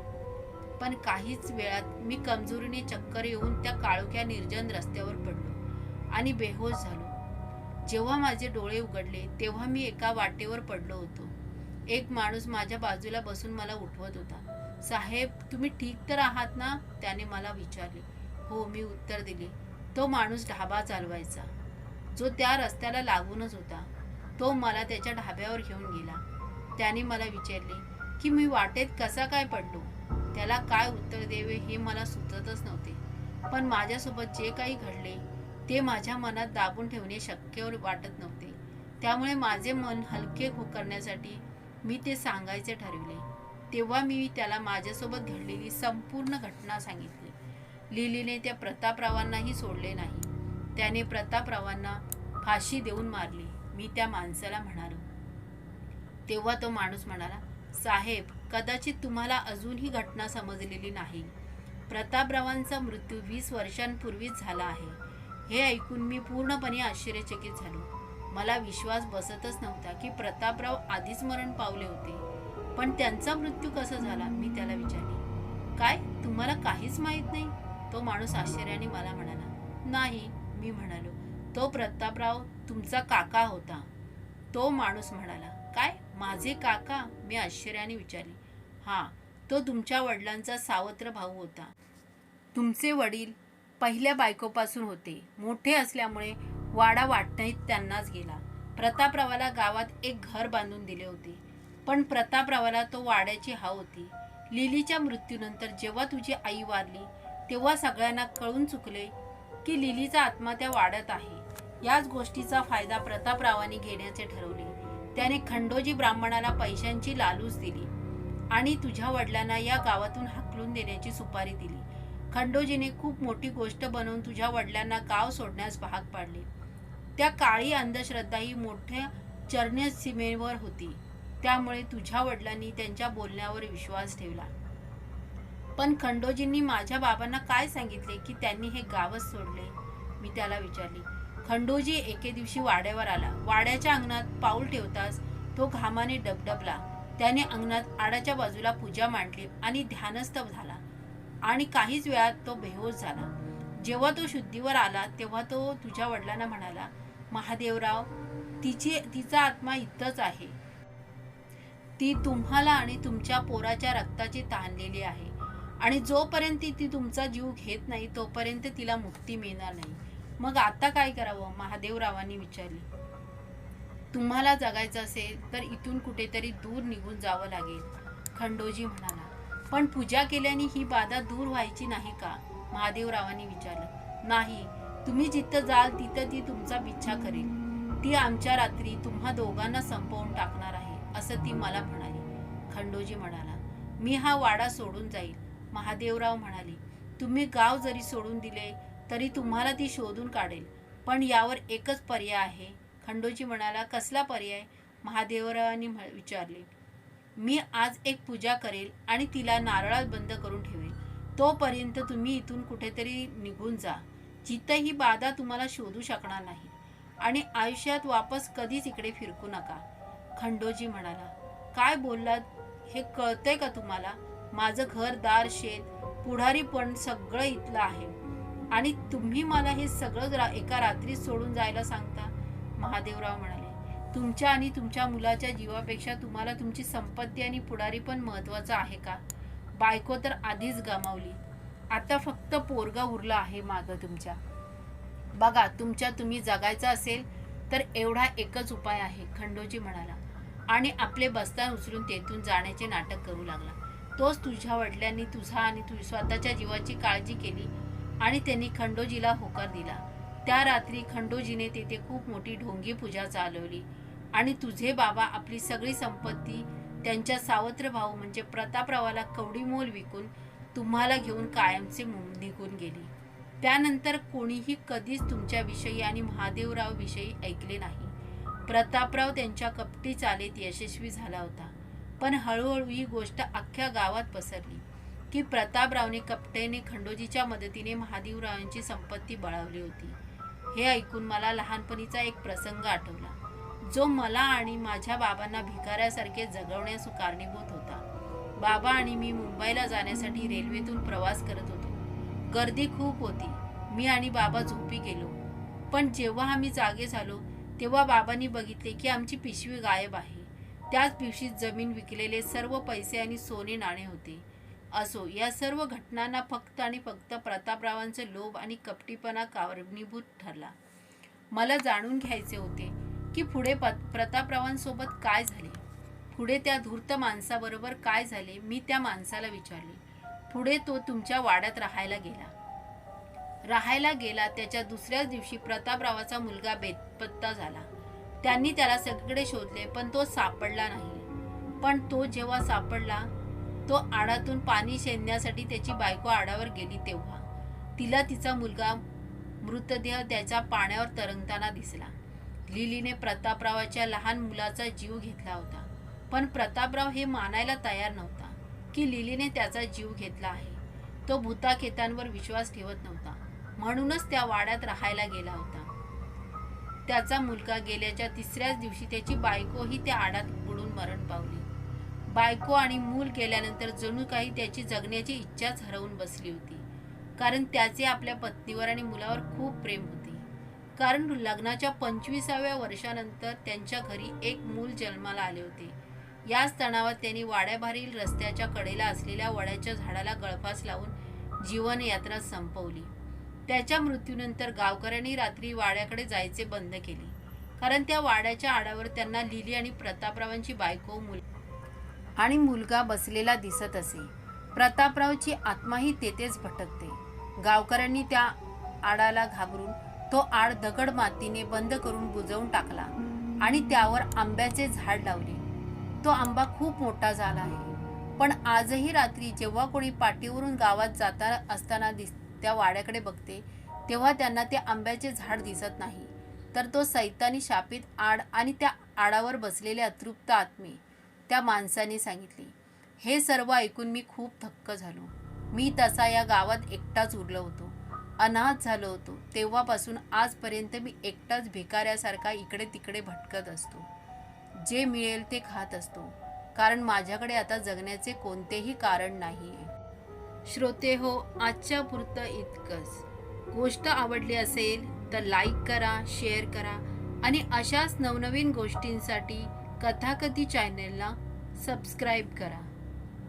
पण काहीच वेळात मी कमजोरीने चक्कर येऊन त्या काळोख्या निर्जन रस्त्यावर पडलो आणि बेहोश झालो. जेव्हा माझे डोळे उघडले तेव्हा मी एका वाटेवर पडलो होतो. एक माणूस माझ्या बाजूला बसून मला उठवत होता. साहेब, तुम्ही ठीक तर आहात ना? त्याने मला विचारले. हो, मी उत्तर दिले. तो माणूस ढाबा चालवायचा, जो त्या रस्त्याला लागूनच होता. तो मला त्याच्या ढाब्यावर घेऊन गेला. त्याने मला विचारले की मी वाटेत कसा काय पडलो. त्याला काय उत्तर द्यावे हे मला सुचतच नव्हते, पण माझ्यासोबत जे काही घडले ते माझ्या मनात दाबून ठेवणे शक्य वाटत नव्हते. त्यामुळे माझे मन हलके करण्यासाठी मी ते सांगायचे ठरविले. तेव्हा मी त्याला माझ्यासोबत घडलेली संपूर्ण घटना सांगितली. लिलीने त्या प्रतापरावांनाही सोडले नाही. त्याने प्रतापरावांना फाशी देऊन मारली, मी त्या माणसाला म्हणालो. तेव्हा तो माणूस म्हणाला, साहेब, कदाचित तुम्हाला अजून ही घटना समजलेली नाही. प्रतापरावांचा मृत्यू 20 वर्षांपूर्वीच झाला आहे. हे ऐकून मी पूर्णपणे आश्चर्यचकित झालो. मला विश्वास बसतच नव्हता की प्रतापराव आधीच मरण पावले होते, पण त्यांचा मृत्यू कसा झाला, मी त्याला विचारले. काय, तुम्हाला काहीच माहीत नाही? तो माणूस आश्चर्याने मला म्हणाला. नाही, मी म्हणालो. तो प्रतापराव तुमचा काका होता. तो माणूस म्हणाला. काय, माझे काका? मी आश्चर्याने विचारले. हा, तो तुमच्या वडिलांचा सावत्र भाऊ होता. तुमचे वडील पहिल्या बायकोपासून होते. मोठे असल्यामुळे वाडा वाटणीत त्यांनाच गेला. प्रतापरावाला गावात एक घर बांधून दिले होते. पण प्रतापरावाला तो वाड्याची हाव होती. लिलीच्या मृत्यूनंतर जेव्हा तुझी आई वारली तेव्हा सगळ्यांना कळून चुकले की लिलीचा आत्मा त्या वाड्यात आहे. याच गोष्टीचा फायदा प्रतापरावांनी घेण्याचे ठरवले. त्याने खंडोजी ब्राह्मणाला पैशांची लालूच दिली आणि तुझ्या वडिलांना या गावातून हाकलून देण्याची सुपारी दिली. खंडोजीने खूप मोठी गोष्ट बनवून तुझ्या वडिलांना गाव सोडण्यास भाग पाडले. त्या काळी अंधश्रद्धा ही मोठ्या चरणसीमेवर होती. त्यामुळे तुझ्या वडिलांनी त्यांच्या बोलण्यावर विश्वास ठेवला. पण खंडोजींनी माझ्या बाबांना काय सांगितले की त्यांनी हे गावच सोडले? मी त्याला विचारले. खंडोजी एके दिवशी वाड्यावर आला. वाड्याच्या अंगणात पाऊल ठेवताच तो घामाने डबडबला. त्याने अंगणात आडाच्या बाजूला पूजा मांडली आणि ध्यानस्थ झाला आणि काहीच वेळात तो बेहोश झाला. जेव्हा तो शुद्धीवर आला तेव्हा तो तुझ्या वडिलांना म्हणाला, महादेवराव, तिचा आत्मा इथंच आहे. ती तुम्हाला आणि तुमच्या पोराच्या रक्ताची ताणलेली आहे आणि जोपर्यंत ती तुमचा जीव घेत नाही तोपर्यंत तिला मुक्ती मिळणार नाही. मग आता काय करावं? महादेवरावांनी विचारले. तुम्हाला जगायचं असेल तर इथून कुठेतरी दूर निघून जावं लागेल, खंडोजी म्हणाला. पण पूजा केल्याने ही बाधा दूर व्हायची नाही का? महादेवरावांनी विचारलं. नाही, तुम्ही जिथं जाल तिथं ती तुमचा पिच्छा करेल. ती आमच्या रात्री तुम्हा दोघांना संपवून टाकणार आहे असं ती मला म्हणाली. खंडोजी म्हणाला. मी हा वाडा सोडून जाईल. महादेवराव म्हणाले. तुम्ही गाव जरी सोडून दिले तरी तुम्हाला ती शोधून काढेल. पण यावर एकच पर्याय आहे. खंडोजी म्हणाला. कसला पर्याय? महादेवरावांनी विचारले. मी आज एक पूजा करेल आणि तिला नारळात बंद करून ठेवेल. तोपर्यंत तुम्ही इथून कुठेतरी निघून जा, जिथं ही बाधा तुम्हाला शोधू शकणार नाही आणि आयुष्यात वापस कधीच इकडे फिरकू नका. खंडोजी म्हणाला. काय बोललात? हे कळतंय का तुम्हाला? माझं घर, दार, शेत, पुढारी पण सगळं इथलं आहे आणि तुम्ही मला हे सगळं एका रात्रीत सोडून जायला सांगता? महादेवराव म्हणाले. तुमच्या आणि तुमच्या मुलाच्या जीवापेक्षा तुम्हाला तुमची संपत्ती आणि पुढारी पण महत्वाचं आहे का? बायको तर आधीच गमावली, आता फक्त पोरगा उरला आहे मागं तुमच्या. बघा, तुम्ही जगायचं असेल तर एवढा एकच उपाय आहे, खंडोजी म्हणाला आणि आपले बस्तान उचलून तेथून जाण्याचे नाटक करू लागला. तोच तुझ्या वडिलांनी तुझा आणि स्वतःच्या जीवाची काळजी केली आणि त्यांनी खंडोजीला होकार दिला. त्या रात्री खंडोजीने तेथे खूप मोठी ढोंगी पूजा चालवली आणि तुझे बाबा आपली सगळी संपत्ती त्यांच्या सावत्र भाऊ म्हणजे प्रतापरावाला कवडीमोल विकून तुम्हाला घेऊन कायमचे निघून गेली. त्यानंतर कोणीही कधीच तुमच्याविषयी आणि महादेवराव विषयी ऐकले नाही. प्रतापराव त्यांच्या कपटी चालीत यशस्वी झाला होता. पण हळूहळू ही गोष्ट अख्ख्या गावात पसरली की प्रतापरावने कपटेने खंडोजीच्या मदतीने महादेवरावांची संपत्ती बळावली होती. हे ऐकून मला लहानपणीचा एक प्रसंग आठवला, जो मला आणि माझ्या बाबांना भिकाऱ्यासारखे जगवण्यास कारणीभूत होता. बाबा आणि मी मुंबईला जाण्यासाठी रेल्वेतून प्रवास करत होतो. गर्दी खूप होती. मी आणि बाबा झोपी गेलो. पण जेव्हा आम्ही जागे झालो तेव्हा बाबांनी बघितले की आमची पिशवी गायब आहे. त्याच पिशवीत जमीन विकलेले सर्व पैसे आणि सोने नाणे होते. असो, या सर्व घटनांना फक्त आणि फक्त प्रतापरावांचे लोभ आणि कपटीपणा कारणीभूत ठरला. मला जाणून घ्यायचे होते की पुढे प्रतापरावांसोबत काय झाले, पुढे त्या धूर्त माणसाबरोबर काय झाले. मी त्या माणसाला विचारले. पुढे तो तुमच्या वाड्यात राहायला गेला. त्याच्या दुसऱ्याच दिवशी प्रतापरावाचा मुलगा बेपत्ता झाला. त्यांनी त्याला सगळीकडे शोधले पण तो सापडला नाही. पण तो जेव्हा सापडला, तो आडातून पाणी शेंदण्यासाठी त्याची बायको आडावर गेली तेव्हा तिला तिचा मुलगा मृतदेह त्याच्या पाण्यावर तरंगताना दिसला. लिलीने प्रतापरावाच्या लहान मुलाचा जीव घेतला होता. पण प्रतापराव हे मानायला तयार नव्हता की लिलीने त्याचा जीव घेतला आहे. तो भूताखेतांवर विश्वास ठेवत नव्हता. म्हणूनच त्या वाड्यात राहायला गेला होता. त्याचा मुलगा गेल्याच्या तिसऱ्याच दिवशी त्याची बायकोही त्या आडात बुडून मरण पावली. बायको आणि मूल गेल्यानंतर जणू काही त्याची जगण्याची इच्छाच हरवून बसली होती. कारण त्याचे आपल्या पत्नीवर आणि मुलावर खूप प्रेम होते. कारण लग्नाच्या 25व्या वर्षानंतर त्यांच्या घरी एक मूल जन्माला आले होते. याच तणावात त्यांनी वाड्याबाहेरील रस्त्याच्या कडेला असलेल्या वडाच्या झाडाला गळफास लावून जीवनयात्रा संपवली. त्याच्या मृत्यूनंतर गावकऱ्यांनी रात्री वाड्याकडे जायचे बंद केले. कारण त्या वाड्याच्या आडावर त्यांना लिली आणि प्रतापरावांची बायको आणि मुलगा बसलेला दिसत असे. प्रतापरावची आत्माही तेथेच भटकते. गावकऱ्यांनी त्या आडाला घाबरून तो आड दगड मातीने बंद करून बुजवून टाकला आणि त्यावर आंब्याचे झाड लावले. तो आंबा खूप मोठा झाला आहे. पण आजही रात्री जेव्हा कोणी पाठीवरून गावात जाता असताना त्या वाड्याकडे बघते तेव्हा त्यांना ते आंब्याचे झाड दिसत नाही, तर तो सैतानी शापित आड आणि त्या आडावर बसलेले अतृप्त आत्मे. त्या माणसाने सांगितले. हे सर्व ऐकून मी खूप थक्क झालो. मी तसा या गावात एकटाच उरलो होतो, अनाथ झालो होतो. तेव्हापासून आजपर्यंत मी एकटाच भिकाऱ्यासारखा इकडे तिकडे भटकत असतो. जे मिळेल ते खात असतो, कारण माझ्याकडे आता जगण्याचे कोणतेही कारण नाही आहे. श्रोते हो, आजच्या पुरतं इतकंच. गोष्ट आवडली असेल तर लाईक करा, शेअर करा आणि अशाच नवनवीन गोष्टींसाठी कथाकथी चॅनलला सबस्क्राईब करा.